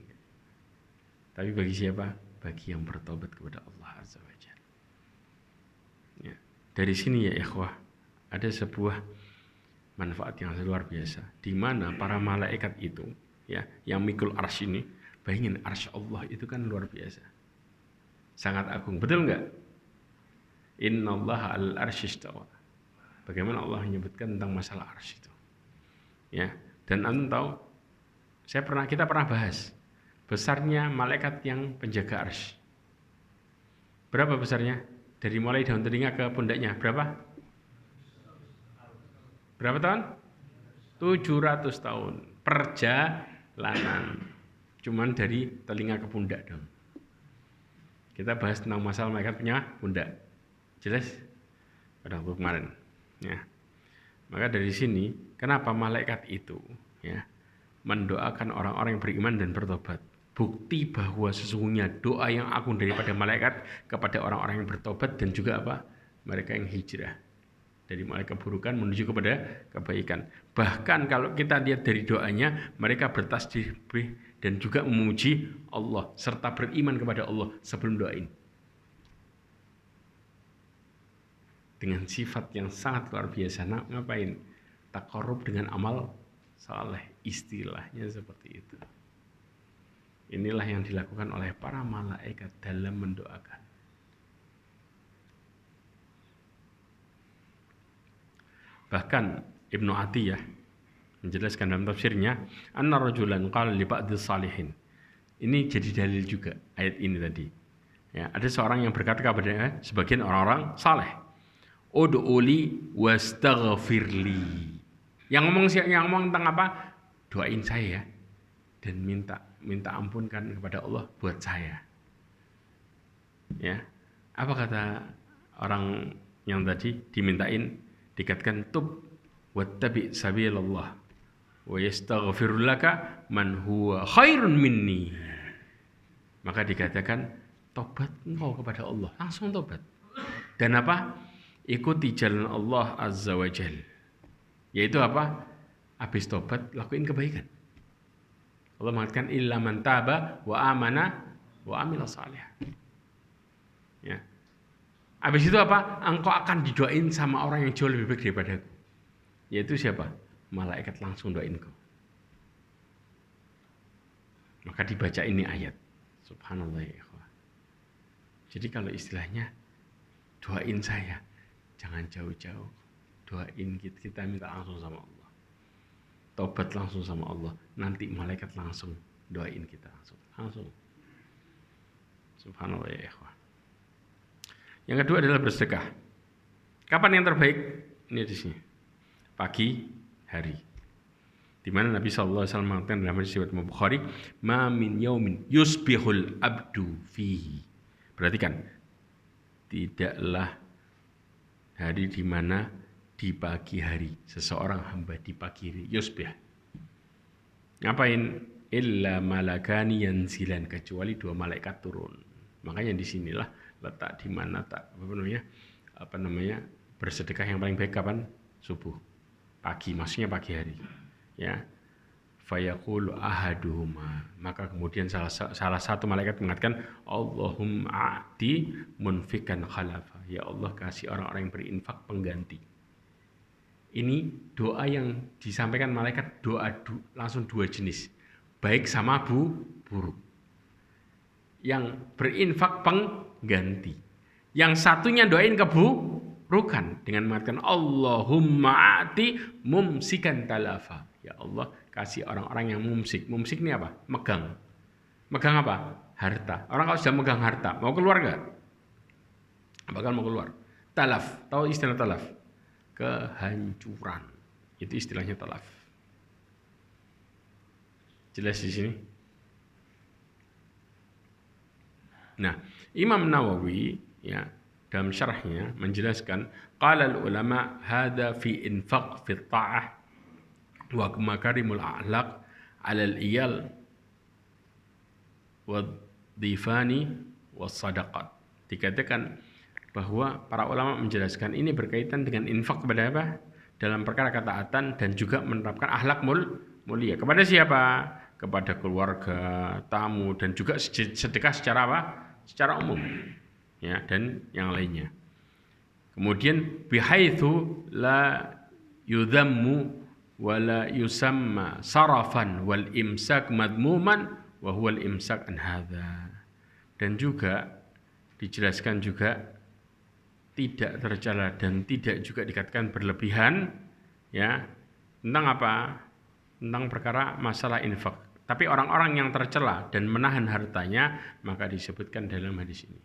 Tapi bagi siapa? Bagi yang bertobat kepada Allah Azza wa Jalla. Ya. Dari sini ya ikhwah, ada sebuah manfaat yang luar biasa, di mana para malaikat itu, ya, yang mikul arsy ini, bayangin arsy Allah itu kan luar biasa, sangat agung, betul nggak? Innallaha al arsy istawa. Bagaimana Allah menyebutkan tentang masalah arsy itu, ya? Dan antum tahu, kita pernah bahas besarnya malaikat yang penjaga arsy. Berapa besarnya? Dari mulai daun telinga ke pundaknya berapa? Berapa tahun? 700 tahun perjalanan. Cuman dari telinga ke pundak dong. Kita bahas tentang masalah malaikat punya pundak. Jelas? Pada waktu kemarin. Ya. Maka dari sini, kenapa malaikat itu, ya, mendoakan orang-orang yang beriman dan bertobat? Bukti bahwa sesungguhnya doa yang agung daripada malaikat kepada orang-orang yang bertobat dan juga apa? Mereka yang hijrah dari mulai keburukan menuju kepada kebaikan. Bahkan kalau kita lihat dari doanya, mereka bertasbih dan juga memuji Allah serta beriman kepada Allah sebelum doain. Dengan sifat yang sangat luar biasa. Nah, ngapain? Taqarrub dengan amal saleh, istilahnya seperti itu. Inilah yang dilakukan oleh para malaikat dalam mendoakan. Bahkan Ibnu Atiyah menjelaskan dalam tafsirnya, anna rajulan qala li ba'dhi salihin. Ini jadi dalil juga ayat ini tadi. Ya, ada seorang yang berkata kepada sebagian orang-orang saleh, ud'uli wastaghfirli. Yang ngomong tentang apa? Doain saya ya, dan minta ampunkan kepada Allah buat saya. Ya. Apa kata orang yang tadi dimintain? Dikatakan tub wattabi sabilallah wa yastaghfir laka man huwa khairun minni. Maka dikatakan tobat engkau kepada Allah, langsung tobat. Dan apa? Ikuti jalan Allah Azza wa Jalla. Yaitu apa? Habis tobat lakuin kebaikan. Allah mengatakan illa man taba wa amana wa amila salih. Ya. Habis itu apa? Engkau akan didoain sama orang yang jauh lebih baik daripadaku. Yaitu siapa? Malaikat langsung doain kau. Maka dibaca ini ayat. Subhanallah ya ikhwah. Jadi kalau istilahnya doain saya, jangan jauh-jauh. Doain kita minta langsung sama Allah. Tobat langsung sama Allah. Nanti malaikat langsung doain kita langsung. Subhanallah ya ikhwah. Yang kedua adalah bersedekah. Kapan yang terbaik? Ini di sini. Pagi hari. Di mana Nabi sallallahu alaihi wasallam mengatakan dalam hadis riwayat Bukhari, "Ma min yaumin yusbihul abdu fihi." Perhatikan. Tidaklah hari di mana di pagi hari seseorang hamba di pagi hari yusbih. Ngapain? Illa malakani yanzilan, kecuali 2 malaikat turun. Makanya di sinilah letak di mana bersedekah yang paling baik kapan? Subuh. Pagi, maksudnya pagi hari. Ya. Fayaqulu ahaduhuma, maka kemudian salah satu malaikat mengatakan, Allahumma a'ti munfikan khalafa. Ya Allah, kasih orang-orang yang berinfak pengganti. Ini doa yang disampaikan malaikat, langsung 2 jenis. Baik sama buruk. Yang berinfak pengganti. Yang satunya doain keburukan dengan mengatakan Allahumma a'ti mumsikan talafa. Ya Allah, kasih orang-orang yang mumsik. Mumsik ini apa? Megang. Megang apa? Harta. Orang kalau sudah megang harta, mau keluar enggak? Bakal mau keluar. Talaf. Tahu istilah talaf? Kehancuran. Itu istilahnya talaf. Jelas di sini? Nah, Imam Nawawi ya dalam syarahnya menjelaskan qala al-ulama hadza fi infaq fi ta'ah wa makarimul akhlaq 'ala al-iyal wa dhifani was sadaqat. Dikatakan bahwa para ulama menjelaskan ini berkaitan dengan infak kepada apa? Dalam perkara ketaatan dan juga menerapkan akhlak mulia. Kepada siapa? Kepada keluarga, tamu, dan juga sedekah secara apa? Secara umum. Ya, dan yang lainnya. Kemudian bihaitsu la yudhammu wa la yusamma sarafan wal imsak madmuman wa huwa al imsak an hadza. Dan juga dijelaskan juga tidak tercela dan tidak juga dikatakan berlebihan ya. Tentang apa? Tentang perkara masalah infak. Tapi orang-orang yang tercela dan menahan hartanya maka disebutkan dalam hadis ini.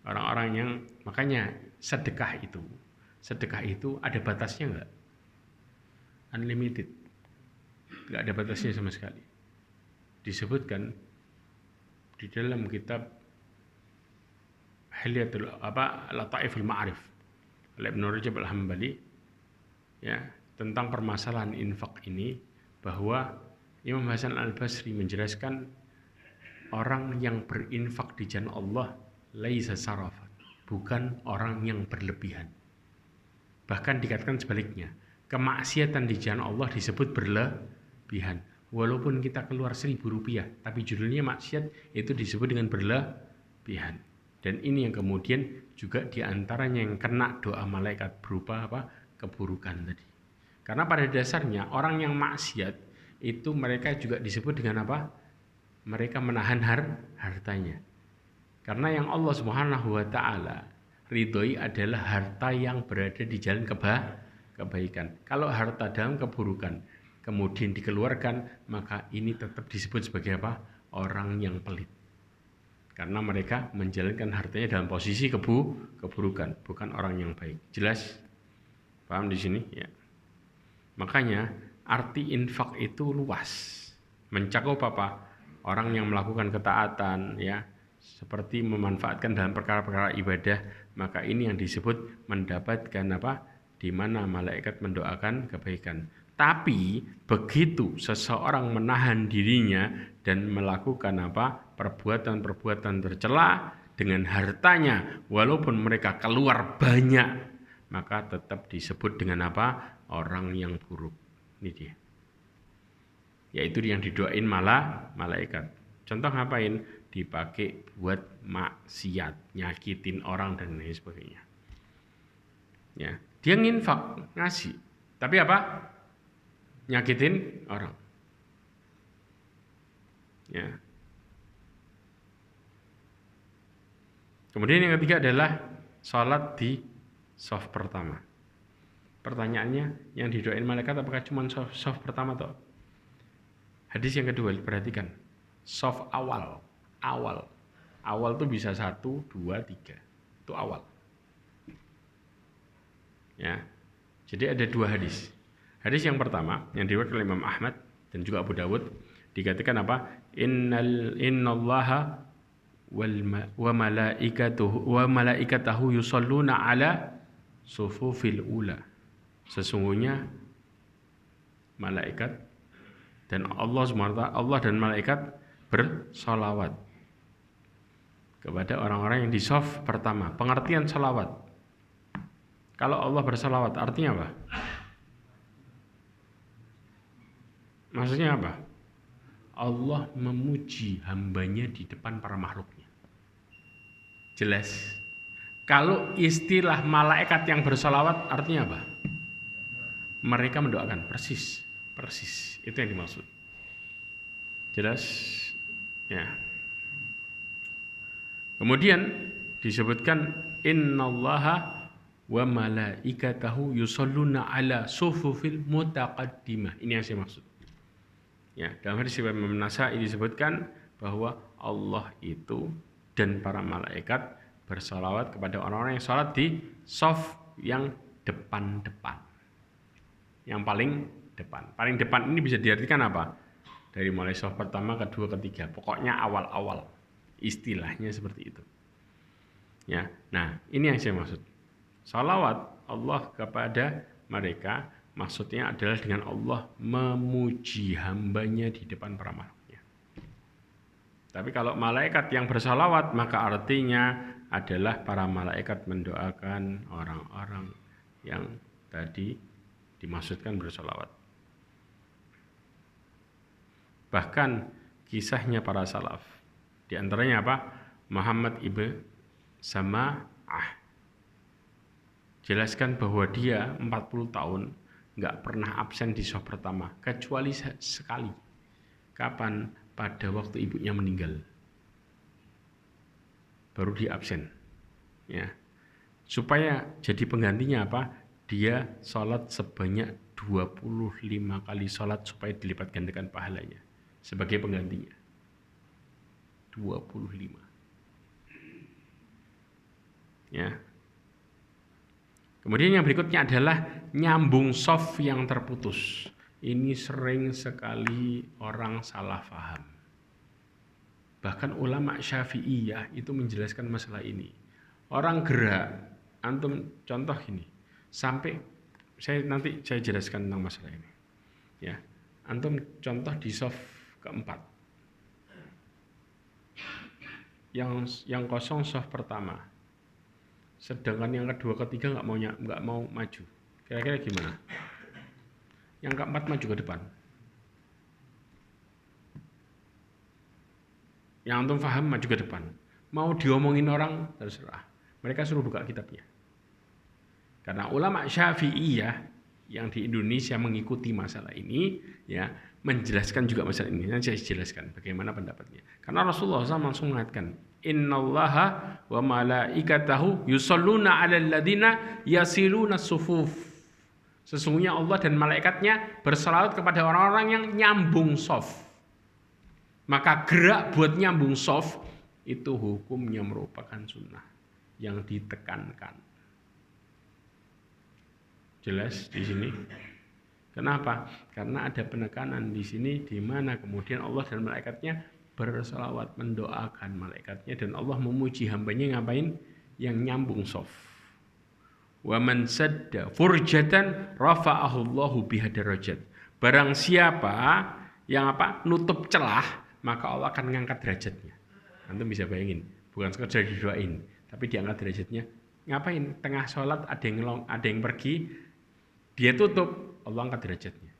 Orang-orang yang makanya sedekah itu ada batasnya enggak? Unlimited. Enggak ada batasnya sama sekali. Disebutkan di dalam kitab Hilyatul Lataiful Ma'arif oleh Ibnu Rajab Al-Hambali ya, tentang permasalahan infak ini, bahwa Imam Hasan Al-Basri menjelaskan orang yang berinfak di jalan Allah laisa sarafan, bukan orang yang berlebihan. Bahkan dikatakan sebaliknya, kemaksiatan di jalan Allah disebut berlebihan. Walaupun kita keluar 1.000 rupiah, tapi judulnya maksiat, itu disebut dengan berlebihan. Dan ini yang kemudian juga diantaranya yang kena doa malaikat berupa apa? Keburukan tadi. Karena pada dasarnya orang yang maksiat itu mereka juga disebut dengan apa? Mereka menahan hartanya. Karena yang Allah Subhanahu wa taala ridhoi adalah harta yang berada di jalan kebaikan. Kalau harta dalam keburukan kemudian dikeluarkan, maka ini tetap disebut sebagai apa? Orang yang pelit. Karena mereka menjalankan hartanya dalam posisi keburukan, bukan orang yang baik. Jelas? Paham di sini? Ya. Makanya arti infak itu luas, mencakup apa? Orang yang melakukan ketaatan, ya, seperti memanfaatkan dalam perkara-perkara ibadah, maka ini yang disebut mendapatkan apa? Di mana malaikat mendoakan kebaikan. Tapi begitu seseorang menahan dirinya dan melakukan apa? Perbuatan-perbuatan tercela dengan hartanya, walaupun mereka keluar banyak, maka tetap disebut dengan apa? Orang yang buruk. Ini dia. Yaitu yang didoain malah malaikat. Contoh ngapain? Dipakai buat maksiat, nyakitin orang dan lain sebagainya. Ya, dia nginfak, ngasih. Tapi apa? Nyakitin orang. Ya. Kemudian yang ketiga adalah sholat di saf pertama. Pertanyaannya, yang didoain malaikat apakah cuma saf pertama toh? Hadis yang kedua, perhatikan. Saf awal. Awal itu bisa 1, 2, 3. Itu awal. Ya. Jadi ada 2 hadis. Hadis yang pertama yang diriwayatkan oleh Imam Ahmad dan juga Abu Dawud, dikatakan apa? Innallaha wa malaikatahu yusalluna ala sufufil ula. Sesungguhnya malaikat dan Allah dan malaikat bersalawat kepada orang-orang yang di shaf pertama. Pengertian salawat. Kalau Allah bersalawat artinya apa? Maksudnya apa? Allah memuji hambanya di depan para makhluknya. Jelas. Kalau istilah malaikat yang bersalawat artinya apa? Mereka mendoakan, persis. Itu yang dimaksud. Jelas? Ya. Kemudian disebutkan innallaha wa malaikatahu yusalluna ala sufufil mutaqaddimah. Ini yang saya maksud. Ya, dalam hadis Imam Nasa'i disebutkan bahwa Allah itu dan para malaikat bersalawat kepada orang-orang yang salat di shaf yang depan-depan. Yang paling depan. Paling depan ini bisa diartikan apa? Dari mulai shaf pertama, kedua, ketiga. Pokoknya awal-awal. Istilahnya seperti itu. Ya. Nah, ini yang saya maksud. Salawat Allah kepada mereka maksudnya adalah dengan Allah memuji hambanya di depan para makhluknya. Tapi kalau malaikat yang bersalawat, maka artinya adalah para malaikat mendoakan orang-orang yang tadi dimaksudkan bersalawat. Bahkan kisahnya para salaf, di antaranya apa? Muhammad ibn Sama'ah jelaskan bahwa dia 40 tahun nggak pernah absen di shaf pertama, kecuali sekali. Kapan? Pada waktu ibunya meninggal. Baru dia absen. Ya. Supaya jadi penggantinya apa? Dia sholat sebanyak 25 kali sholat supaya dilipat gandakan pahalanya. Sebagai penggantinya. 25. Ya. Kemudian yang berikutnya adalah nyambung shaf yang terputus. Ini sering sekali orang salah paham. Bahkan ulama Syafi'iyah itu menjelaskan masalah ini. Orang gerak, antum contoh ini. Sampai nanti saya jelaskan tentang masalah ini. Ya. Antum contoh di shaf keempat. Yang kosong shaf pertama. Sedangkan yang kedua, ketiga nggak mau maju. Kira-kira gimana? Yang keempat maju ke depan. Yang antum paham maju ke depan. Mau diomongin orang terserah. Mereka suruh buka kitabnya. Karena ulama Syafi'iyah yang di Indonesia mengikuti masalah ini, ya menjelaskan juga masalah ini. Nanti saya jelaskan bagaimana pendapatnya. Karena Rasulullah SAW langsung mengatakan, Innallaha wa malaikatahu yusalluna 'alal ladzina yasiluna sufuf. Sesungguhnya Allah dan malaikatnya bersalawat kepada orang-orang yang nyambung shaf. Maka gerak buat nyambung shaf itu hukumnya merupakan sunnah yang ditekankan. Jelas di sini? Kenapa? Karena ada penekanan di sini di mana kemudian Allah dan malaikatnya bersalawat mendoakan malaikatnya dan Allah memuji hambanya ngapain? Yang nyambung shaf. Wa man sadda furjatan rafa'ahu Allahu biha darajat. Barang siapa yang nutup celah, maka Allah akan mengangkat derajatnya. Antum bisa bayangin, bukan sekedar didoain, tapi diangkat derajatnya. Ngapain? Tengah sholat ada yang pergi, dia tutup, Allah angkat derajatnya.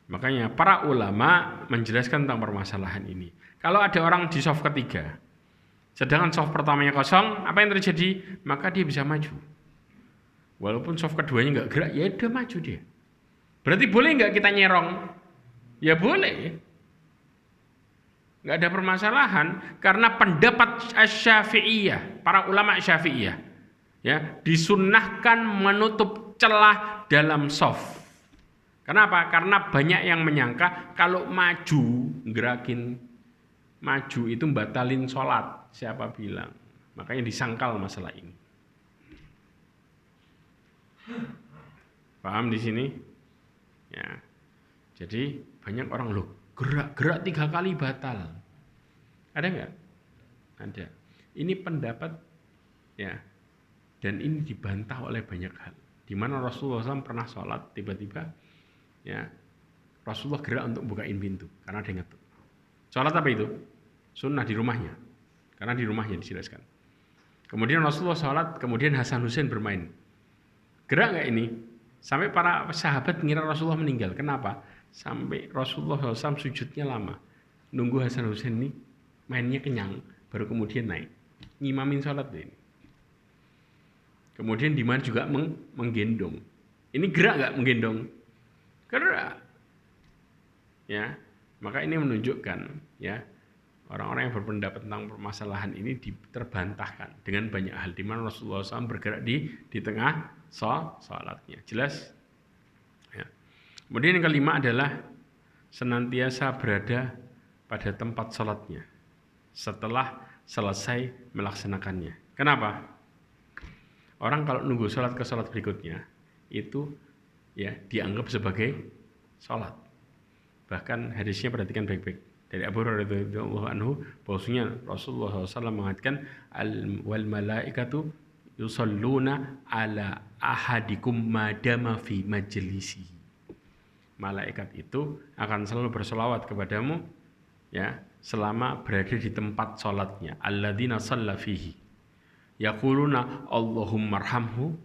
Makanya para ulama menjelaskan tentang permasalahan ini. Kalau ada orang di shaf ketiga, sedangkan shaf pertamanya kosong, apa yang terjadi? Maka dia bisa maju. Walaupun shaf keduanya nggak gerak, ya udah maju dia. Berarti boleh nggak kita nyerong? Ya boleh. Nggak ada permasalahan karena pendapat Syafi'iyah, para ulama Syafi'iyah, ya, disunnahkan menutup celah dalam shaf. Kenapa? Karena banyak yang menyangka kalau maju, gerakin maju itu batalin sholat. Siapa bilang? Makanya disangkal masalah ini. Paham di sini? Ya. Jadi banyak orang loh gerak 3 kali batal. Ada nggak? Ada. Ini pendapat ya, dan ini dibantah oleh banyak hal. Di mana Rasulullah SAW pernah sholat tiba-tiba ya Rasulullah gerak untuk bukain pintu karena dia ngetuk. Sholat apa itu? Sunnah di rumahnya. Karena di rumahnya dijelaskan. Kemudian Rasulullah sholat, kemudian Hasan Husain bermain. Gerak nggak ini? Sampai para sahabat ngira Rasulullah meninggal. Kenapa? Sampai Rasulullah SAW sujudnya lama. Nunggu Hasan Husain ini mainnya kenyang, baru kemudian naik. Ngimamin sholat ini. Kemudian di mana juga menggendong. Ini gerak nggak menggendong? Gerak. Ya, maka ini menunjukkan ya orang-orang yang berpendapat tentang permasalahan ini terbantahkan dengan banyak hal di mana Rasulullah SAW bergerak di tengah sholatnya. Jelas? Ya. Kemudian yang kelima adalah senantiasa berada pada tempat sholatnya setelah selesai melaksanakannya. Kenapa? Orang kalau nunggu sholat ke sholat berikutnya itu ya dianggap sebagai sholat. Bahkan hadisnya perhatikan baik-baik. Dari Abu Hurairah radhiyallahu anhu bahwasanya Rasulullah SAW mengatakan wal malaikatu yusalluna ala ahadikum madama fi majlisi. Malaikat itu akan selalu berselawat kepadamu ya selama berada di tempat sholatnya. Alladzina shalla fihi yaquluna Allahumma arhamhu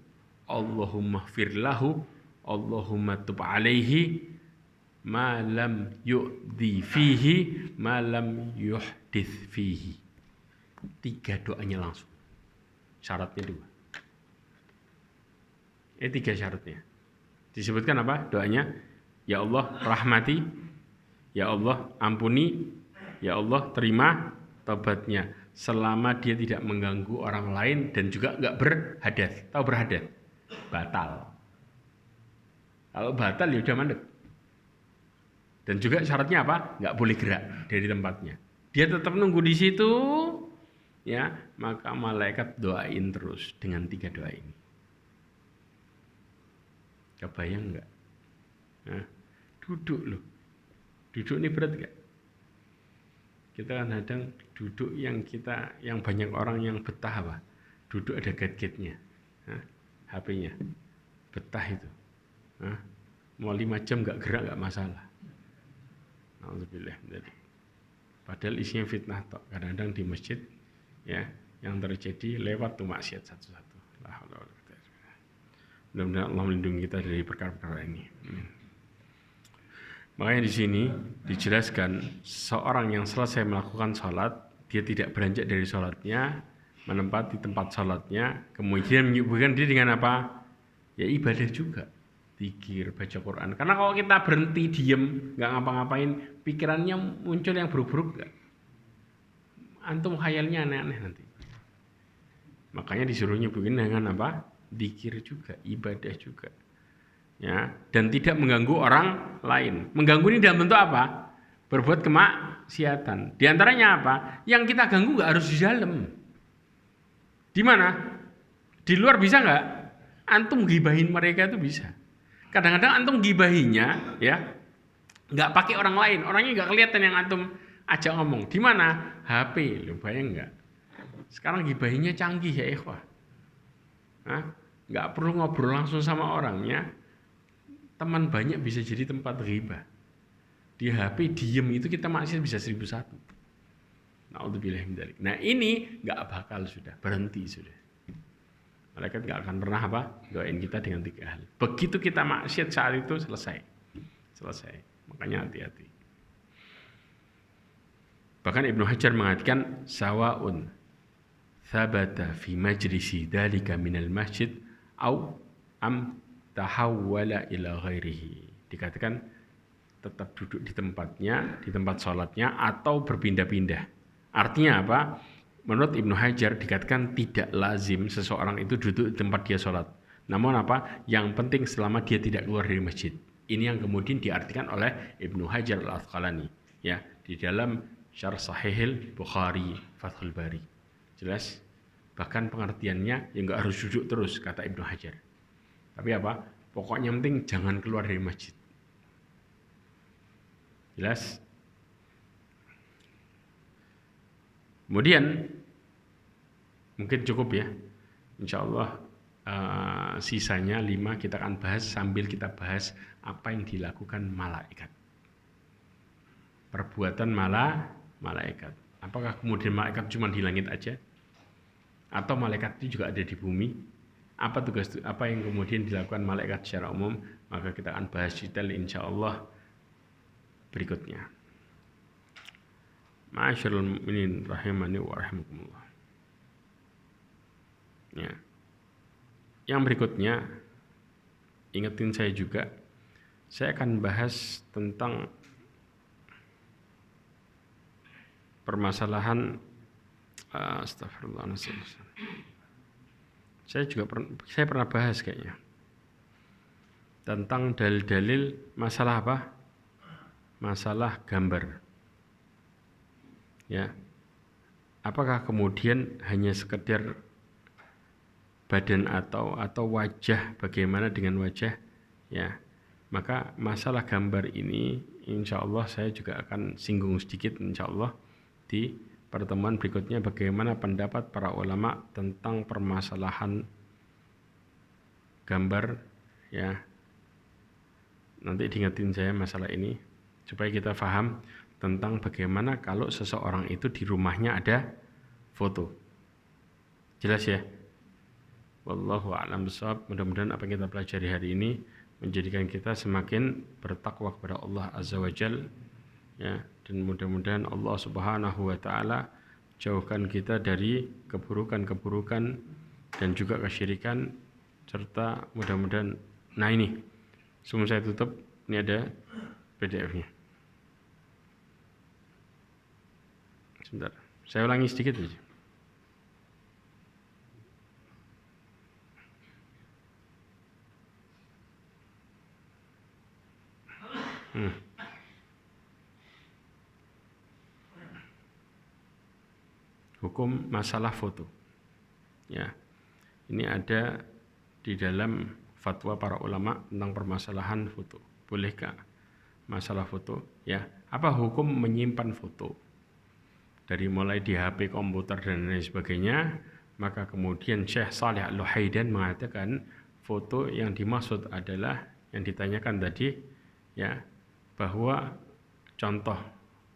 Allahumma firlahu Allahumma tub alaihi ma lam yu'dhi fihi ma lam yuhdith fihi. 3 doanya langsung. Syaratnya 2. 3 syaratnya. Disebutkan apa? Doanya, ya Allah rahmati, ya Allah ampuni, ya Allah terima taubatnya selama dia tidak mengganggu orang lain dan juga enggak berhadas. Tahu berhadas? Batal. Kalau batal ya udah mandek. Dan juga syaratnya apa? Nggak boleh gerak dari tempatnya. Dia tetap nunggu di situ, ya. Maka malaikat doain terus dengan 3 doa ini. Kebayang nggak? Nah, duduk loh. Duduk ini berat nggak? Kita kan kadang duduk yang banyak orang yang betah apa? Duduk ada gadgetnya, HP-nya, betah itu. Mau 5 jam nggak gerak nggak masalah. Alhamdulillah. Padahal isinya fitnah tok. Kadang-kadang di masjid ya yang terjadi lewat tuh maksiat satu-satu. Mudah-mudahan Allah melindungi kita dari perkara-perkara ini. Makanya di sini dijelaskan seorang yang selesai melakukan sholat, dia tidak beranjak dari sholatnya, menempati tempat sholatnya, kemudian menyibukkan diri dengan apa? Ya ibadah juga. Zikir, baca Quran. Karena kalau kita berhenti diem, nggak ngapa-ngapain, pikirannya muncul yang buruk-buruk nggak? Antum khayalnya aneh-aneh nanti. Makanya disuruh nyibukin dengan apa? Zikir juga, ibadah juga. Ya, dan tidak mengganggu orang lain. Mengganggu ini dalam bentuk apa? Berbuat kemaksiatan. Di antaranya apa? Yang kita ganggu nggak harus di dalam. Di mana? Di luar bisa nggak? Antum gibahin mereka itu bisa. Kadang-kadang antum gibahinya ya nggak pakai orang lain, orangnya nggak kelihatan yang antum ajak ngomong. Di mana? HP, lo bayang nggak? Sekarang gibahinya canggih ya ikhwah. Nggak perlu ngobrol langsung sama orangnya. Teman banyak bisa jadi tempat ghibah. Di HP diem itu kita maksiat bisa 1001. Na'udzubillah min dzalik. Nah ini nggak bakal sudah berhenti sudah. Malaikat nggak akan pernah apa doain kita dengan 3 hal. Begitu kita maksiat saat itu selesai. Makanya hati-hati. Bahkan Ibnu Hajar mengatakan sawaun thabata fi majlisi dzalika minal masjid au am tahawwala ila ghairihi. Dikatakan tetap duduk di tempatnya, di tempat sholatnya, atau berpindah-pindah. Artinya apa? Menurut Ibnu Hajar dikatakan tidak lazim seseorang itu duduk di tempat dia sholat. Namun apa? Yang penting selama dia tidak keluar dari masjid. Ini yang kemudian diartikan oleh Ibnu Hajar Al-Asqalani, ya, di dalam Syarh Sahihil Bukhari, Fathul Bari. Jelas? Bahkan pengertiannya ya nggak harus duduk terus, kata Ibnu Hajar. Tapi apa? Pokoknya penting jangan keluar dari masjid. Jelas? Kemudian mungkin cukup ya. Insya Allah sisanya 5 kita akan bahas sambil kita bahas apa yang dilakukan malaikat. Perbuatan malaikat. Apakah kemudian malaikat cuma di langit aja? Atau malaikat itu juga ada di bumi? Apa yang kemudian dilakukan malaikat secara umum? Maka kita akan bahas detail insya Allah berikutnya. Ma'asyiral mu'minin rahimani wa rahimakumullah. Ya. Yang berikutnya, ingetin saya juga, saya akan bahas tentang permasalahan astagfirullahaladzim. Saya pernah bahas kayaknya tentang dalil-dalil masalah apa? Masalah gambar. Ya. Apakah kemudian hanya sekedar badan atau wajah, bagaimana dengan wajah? Ya. Maka masalah gambar ini insya Allah saya juga akan singgung sedikit insya Allah di pertemuan berikutnya, bagaimana pendapat para ulama tentang permasalahan gambar, ya. Nanti diingetin saya masalah ini supaya kita paham tentang bagaimana kalau seseorang itu di rumahnya ada foto. Jelas ya? Wallahu a'lam bishawab. Mudah-mudahan apa yang kita pelajari hari ini menjadikan kita semakin bertakwa kepada Allah Azza wa Jalla, ya, dan mudah-mudahan Allah Subhanahu wa taala jauhkan kita dari keburukan-keburukan dan juga kesyirikan, serta mudah-mudahan, nah ini sebelum saya tutup, ini ada PDF-nya. Sebentar, saya ulangi sedikit saja. Hukum masalah foto. Ya. Ini ada di dalam fatwa para ulama tentang permasalahan foto. Bolehkah masalah foto? Ya. Apa hukum menyimpan foto? Dari mulai di HP, komputer dan lain sebagainya, maka kemudian Syekh Shalih Al-Luhaidan mengatakan foto yang dimaksud adalah yang ditanyakan tadi, ya, bahwa contoh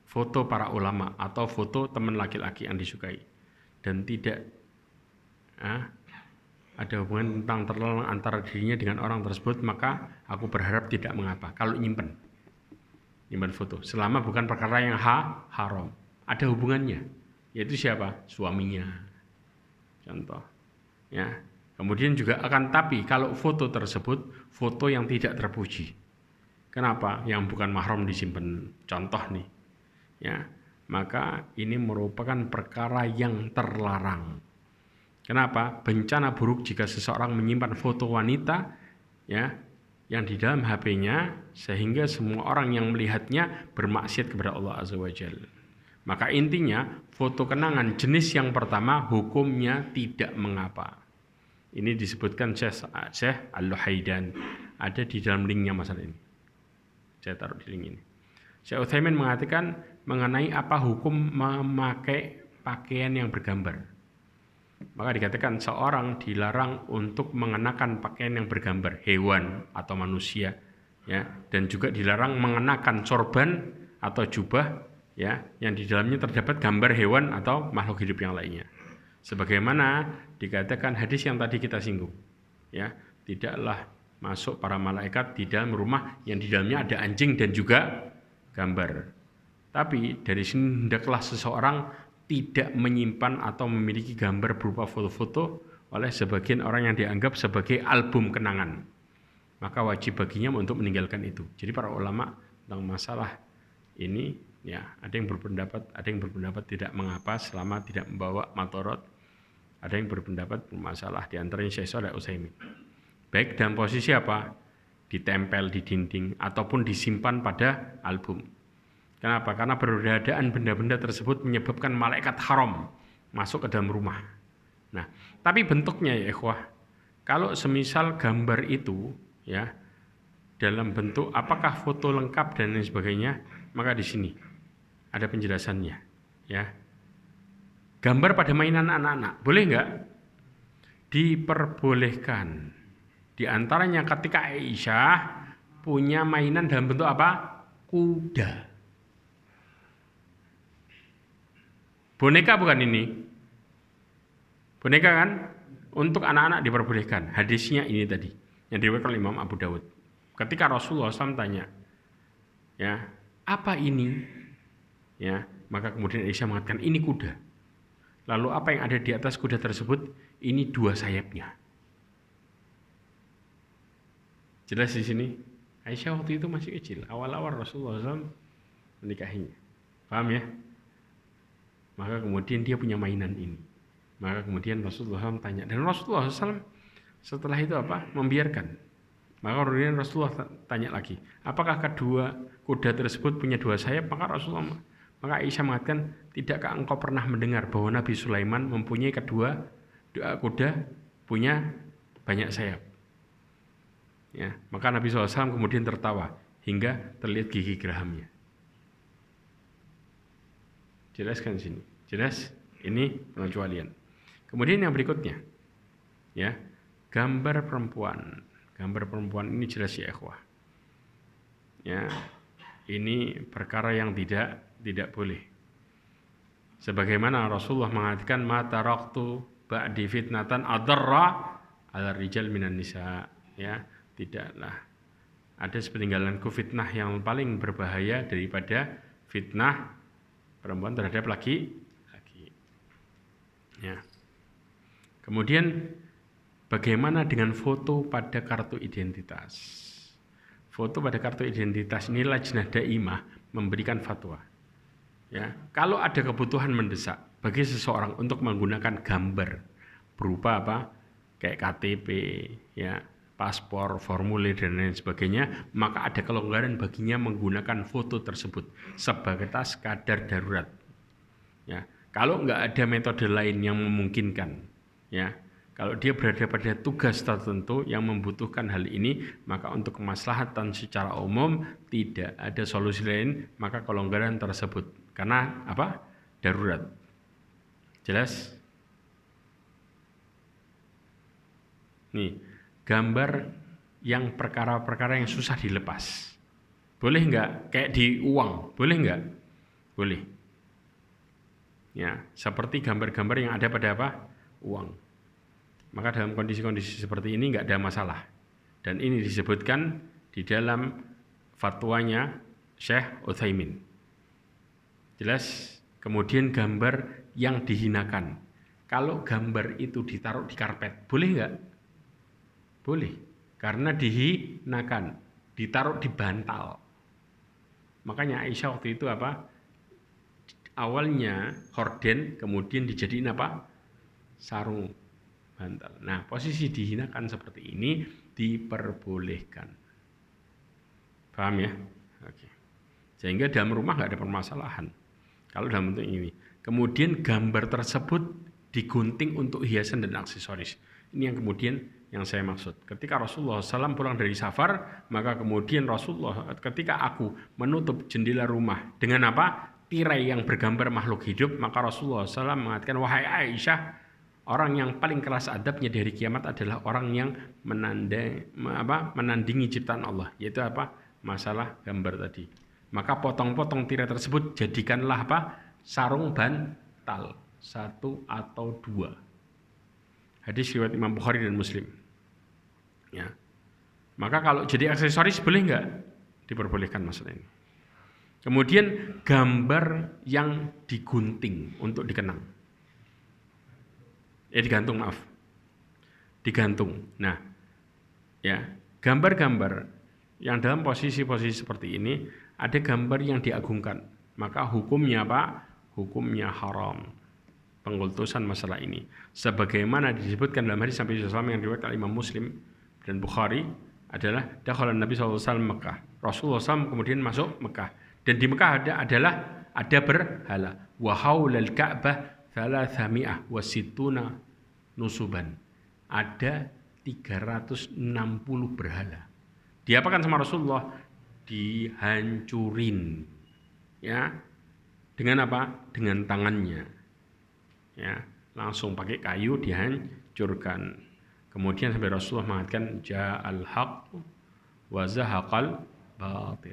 foto para ulama atau foto teman laki-laki yang disukai dan tidak ada hubungan tentang terlarang antara dirinya dengan orang tersebut, maka aku berharap tidak mengapa kalau nyimpen foto selama bukan perkara yang haram. Ada hubungannya, yaitu siapa? Suaminya, contoh, ya. Kemudian juga akan, tapi kalau foto tersebut foto yang tidak terpuji, kenapa? Yang bukan mahram disimpan, contoh nih, ya, maka ini merupakan perkara yang terlarang. Kenapa? Bencana buruk jika seseorang menyimpan foto wanita, ya, yang di dalam HP-nya, sehingga semua orang yang melihatnya bermaksiat kepada Allah Azza wa Jalla. Maka intinya foto kenangan jenis yang pertama hukumnya tidak mengapa. Ini disebutkan Syekh Al-Luhaidan, ada di dalam linknya masalah ini. Saya taruh di link ini. Syekh Utsaimin mengatakan mengenai apa hukum memakai pakaian yang bergambar. Maka dikatakan seorang dilarang untuk mengenakan pakaian yang bergambar hewan atau manusia, ya, dan juga dilarang mengenakan sorban atau jubah, ya, yang di dalamnya terdapat gambar hewan atau makhluk hidup yang lainnya. Sebagaimana dikatakan hadis yang tadi kita singgung, ya, tidaklah masuk para malaikat di dalam rumah yang di dalamnya ada anjing dan juga gambar. Tapi dari sini hendaklah seseorang tidak menyimpan atau memiliki gambar berupa foto-foto oleh sebagian orang yang dianggap sebagai album kenangan. Maka wajib baginya untuk meninggalkan itu. Jadi para ulama tentang masalah ini, ya ada yang berpendapat tidak mengapa selama tidak membawa madharat. Ada yang berpendapat bermasalah, di antaranya Syekh Shalih Al-Utsaimin. Baik dalam posisi apa? Ditempel di dinding ataupun disimpan pada album. Kenapa? Karena keberadaan benda-benda tersebut menyebabkan malaikat haram masuk ke dalam rumah. Nah, tapi bentuknya ya ikhwah, kalau semisal gambar itu ya dalam bentuk apakah foto lengkap dan lain sebagainya, maka di sini ada penjelasannya ya. Gambar pada mainan anak-anak boleh nggak? Diperbolehkan. Di antaranya ketika Aisyah punya mainan dalam bentuk apa? Kuda. Boneka bukan ini? Boneka kan? Untuk anak-anak diperbolehkan. Hadisnya ini tadi yang diriwayatkan oleh Imam Abu Dawud. Ketika Rasulullah SAW tanya, ya, apa ini? Ya, maka kemudian Aisyah mengatakan ini kuda. Lalu apa yang ada di atas kuda tersebut? Ini 2 sayapnya. Jelas di sini. Aisyah waktu itu masih kecil. Awal-awal Rasulullah SAW menikahinya. Paham ya? Maka kemudian dia punya mainan ini. Maka kemudian Rasulullah SAW tanya. Dan Rasulullah SAW setelah itu apa? Membiarkan. Maka kemudian Rasulullah tanya lagi. Apakah kedua kuda tersebut punya 2 sayap? Maka Aisyah mengatakan, tidakkah engkau pernah mendengar bahwa Nabi Sulaiman mempunyai kedua kuda punya banyak sayap? Ya, maka Nabi SAW kemudian tertawa hingga terlihat gigi gerahamnya. Jelaskan sini. Jelas? Ini pengecualian. Kemudian yang berikutnya, ya, gambar perempuan. Gambar perempuan ini jelas ya ikhwah. Ya, ini perkara yang tidak boleh. Sebagaimana Rasulullah mengatakan mata taraktu ba'di fitnatan adarra 'ala rijal minan nisa, ya, tidaklah ada sepeninggalanku fitnah yang paling berbahaya daripada fitnah perempuan terhadap laki-laki. Ya. Kemudian bagaimana dengan foto pada kartu identitas? Foto pada kartu identitas ini Lajnah Daimah memberikan fatwa. Ya, kalau ada kebutuhan mendesak bagi seseorang untuk menggunakan gambar berupa apa? Kayak KTP, ya, paspor, formulir dan lain sebagainya, maka ada kelonggaran baginya menggunakan foto tersebut sebagai kadar darurat. Ya, kalau nggak ada metode lain yang memungkinkan, ya, kalau dia berada pada tugas tertentu yang membutuhkan hal ini, maka untuk kemaslahatan secara umum tidak ada solusi lain, maka kelonggaran tersebut. Karena apa? Darurat. Jelas? Nih, gambar yang perkara-perkara yang susah dilepas. Boleh nggak? Kayak di uang, boleh nggak? Boleh. Ya, seperti gambar-gambar yang ada pada apa? Uang. Maka dalam kondisi-kondisi seperti ini nggak ada masalah. Dan ini disebutkan di dalam fatwanya Syekh Utsaimin. Jelas? Kemudian gambar yang dihinakan. Kalau gambar itu ditaruh di karpet, boleh nggak? Boleh. Karena dihinakan, ditaruh di bantal. Makanya Aisyah waktu itu apa? Awalnya horden, kemudian dijadiin apa? Sarung bantal. Nah, posisi dihinakan seperti ini diperbolehkan. Paham ya? Oke. Sehingga dalam rumah nggak ada permasalahan. Kalau dalam bentuk ini. Kemudian gambar tersebut digunting untuk hiasan dan aksesoris. Ini yang kemudian yang saya maksud. Ketika Rasulullah SAW pulang dari safar, maka kemudian Rasulullah ketika aku menutup jendela rumah dengan apa? Tirai yang bergambar makhluk hidup, maka Rasulullah SAW mengatakan, wahai Aisyah, orang yang paling keras adabnya dari kiamat adalah orang yang menandingi ciptaan Allah, yaitu apa? Masalah gambar tadi. Maka potong-potong tirai tersebut jadikanlah apa? Sarung bantal 1 atau 2. Hadis riwayat Imam Bukhari dan Muslim. Ya. Maka kalau jadi aksesoris boleh nggak? Diperbolehkan masalah ini. Kemudian gambar yang digunting untuk dikenang. Digantung, maaf. Digantung. Nah, ya, gambar-gambar yang dalam posisi-posisi seperti ini ada gambar yang diagungkan, maka hukumnya apa? Hukumnya haram. Pengkultusan masalah ini. Sebagaimana disebutkan dalam hadis Nabi SAW yang diriwayatkan oleh Imam Muslim dan Bukhari adalah dakhala Nabi SAW Mekah. Rasulullah SAW kemudian masuk Mekah. Dan di Mekah ada berhala. Wa haulal Ka'bah 360 nusuban. Ada 360 berhala. Diapakan sama Rasulullah? Dihancurin. Ya. Dengan apa? Dengan tangannya. Ya, langsung pakai kayu dihancurkan. Kemudian sampai Rasulullah mengatakan ja'al haqq wa zahaqal batil.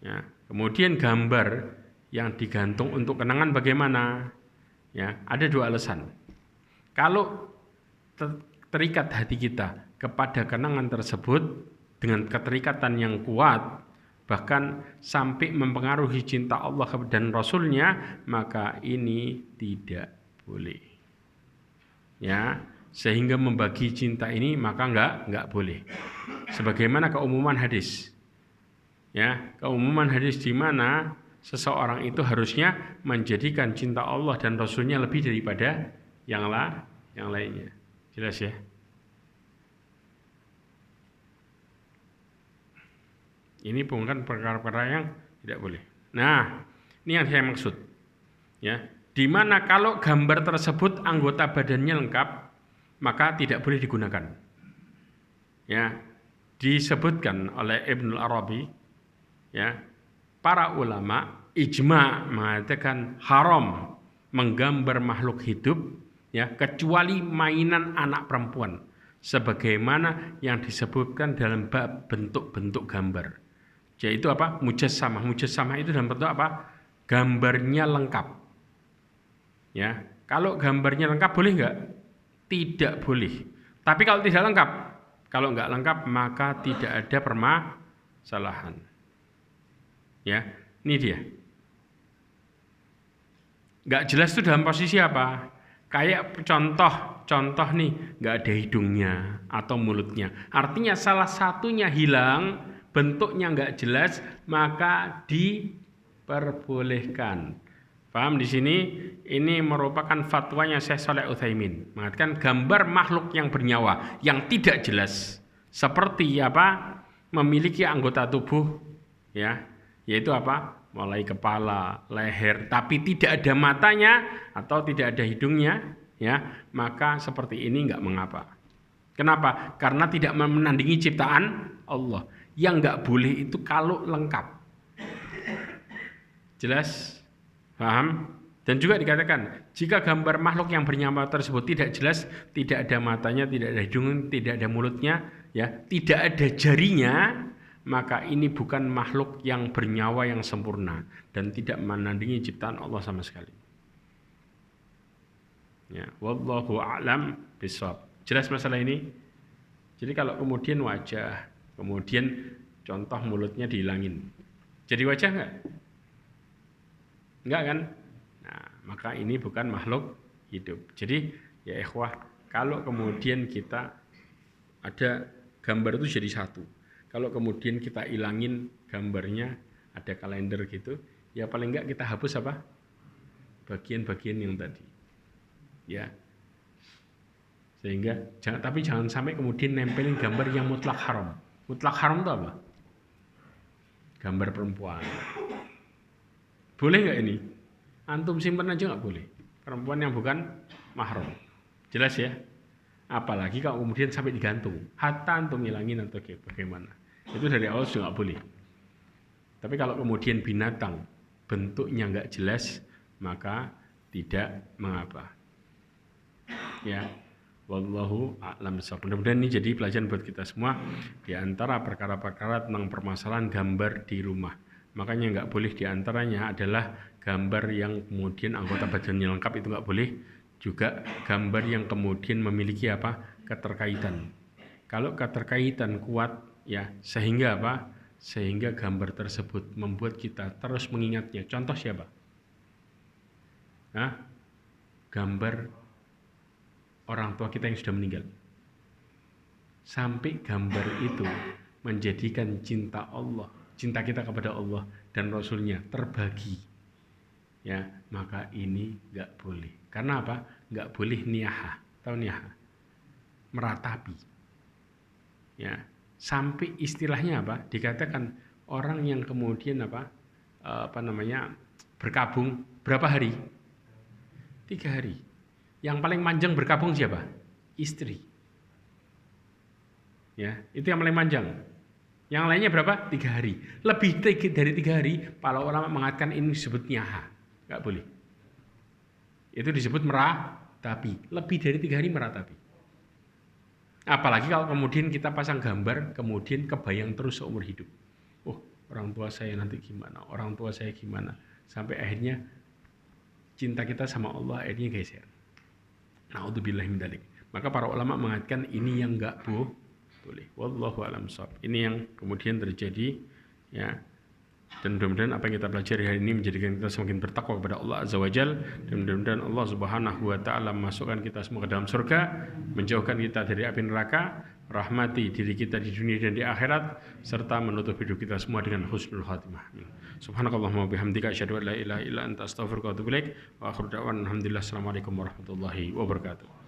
Ya, kemudian gambar yang digantung untuk kenangan bagaimana? Ya, ada dua alasan. Kalau terikat hati kita kepada kenangan tersebut dengan keterikatan yang kuat, bahkan sampai mempengaruhi cinta Allah dan Rasulnya, maka ini tidak boleh. Ya, sehingga membagi cinta ini maka enggak boleh. Sebagaimana keumuman hadis. Ya, keumuman hadis di mana seseorang itu harusnya menjadikan cinta Allah dan Rasulnya lebih daripada yang lainnya. Jelas ya? Ini bukan perkara-perkara yang tidak boleh. Nah, ini yang saya maksud. Ya, di mana kalau gambar tersebut anggota badannya lengkap, maka tidak boleh digunakan. Ya, disebutkan oleh Ibnul Arabi, ya, para ulama ijma mengatakan haram menggambar makhluk hidup, ya, kecuali mainan anak perempuan, sebagaimana yang disebutkan dalam bab bentuk-bentuk gambar. Yaitu apa? Mujassamah. Mujassamah itu dalam bentuk apa? Gambarnya lengkap. Ya, kalau gambarnya lengkap boleh enggak? Tidak boleh. Tapi kalau tidak lengkap, kalau enggak lengkap maka tidak ada permasalahan. Ya, ini dia. Enggak jelas itu dalam posisi apa? Kayak contoh nih, enggak ada hidungnya atau mulutnya. Artinya salah satunya hilang, bentuknya enggak jelas, maka diperbolehkan. Paham di sini? Ini merupakan fatwanya Syekh Shalih Utsaimin. Mengatakan gambar makhluk yang bernyawa yang tidak jelas seperti apa? Memiliki anggota tubuh, ya, yaitu apa? Mulai kepala, leher, tapi tidak ada matanya atau tidak ada hidungnya, ya, maka seperti ini enggak mengapa. Kenapa? Karena tidak menandingi ciptaan Allah. Yang enggak boleh itu kalau lengkap. Jelas? Paham? Dan juga dikatakan, jika gambar makhluk yang bernyawa tersebut tidak jelas, tidak ada matanya, tidak ada hidung, tidak ada mulutnya, ya, tidak ada jarinya, maka ini bukan makhluk yang bernyawa yang sempurna dan tidak menandingi ciptaan Allah sama sekali. Ya, wallahu a'lam bishawab. Jelas masalah ini? Jadi kalau kemudian wajah, kemudian contoh mulutnya dihilangin, jadi wajah enggak? Enggak kan? Nah, maka ini bukan makhluk hidup. Jadi ya ikhwah, kalau kemudian kita ada gambar itu jadi satu, kalau kemudian kita ilangin gambarnya, ada kalender gitu, ya paling enggak kita hapus apa? Bagian-bagian yang tadi. Ya. Sehingga tapi jangan sampai kemudian nempelin gambar yang mutlak haram. Mutlak haram itu apa? Gambar perempuan. Boleh nggak ini? Antum simpan aja nggak boleh. Perempuan yang bukan mahram. Jelas ya? Apalagi kalau kemudian sampai digantung. Hatta antum ngilangin atau bagaimana. Itu dari awal sudah nggak boleh. Tapi kalau kemudian binatang bentuknya nggak jelas, maka tidak mengapa. Ya, wallahu a'lam bishawab. Mudah-mudahan ini jadi pelajaran buat kita semua di antara perkara-perkara tentang permasalahan gambar di rumah. Makanya nggak boleh diantaranya adalah gambar yang kemudian anggota badannya lengkap, itu nggak boleh. Juga gambar yang kemudian memiliki apa? Keterkaitan. Kalau keterkaitan kuat, ya, sehingga apa? Sehingga gambar tersebut membuat kita terus mengingatnya. Contoh siapa? Nah, gambar orang tua kita yang sudah meninggal. Sampai gambar itu menjadikan cinta Allah, cinta kita kepada Allah dan Rasulnya terbagi, ya, maka ini nggak boleh. Karena apa? Nggak boleh niyaha. Tahu niyaha? Meratapi. Ya, sampai istilahnya apa? Dikatakan orang yang kemudian berkabung berapa hari? 3 hari. Yang paling panjang berkabung siapa? Istri. Ya, itu yang paling panjang. Yang lainnya berapa? 3 hari. Lebih dari 3 hari, para ulama mengatakan ini disebut niyaha. Nggak boleh. Itu disebut meratapi. Lebih dari 3 hari meratapi. Apalagi kalau kemudian kita pasang gambar, kemudian kebayang terus seumur hidup. Oh, orang tua saya nanti gimana? Orang tua saya gimana? Sampai akhirnya cinta kita sama Allah akhirnya geser. Na'udzubillahi min dzalik. Maka para ulama mengatakan ini yang enggak boleh. Wallahu a'lam shawab. Ini yang kemudian terjadi, ya. Dan mudah-mudahan apa yang kita pelajari hari ini menjadikan kita semakin bertakwa kepada Allah Azza wa Jalla, dan mudah-mudahan Allah Subhanahu wa taala memasukkan kita semua ke dalam surga, menjauhkan kita dari api neraka, rahmati diri kita di dunia dan di akhirat, serta menutup hidup kita semua dengan husnul khatimah. Subhanakallahumma bihamdika asyhadu an la ilaha illa anta astaghfiruka wa atubu ilaik. Wa akhiru da'wana alhamdulillah. Assalamualaikum warahmatullahi wabarakatuh.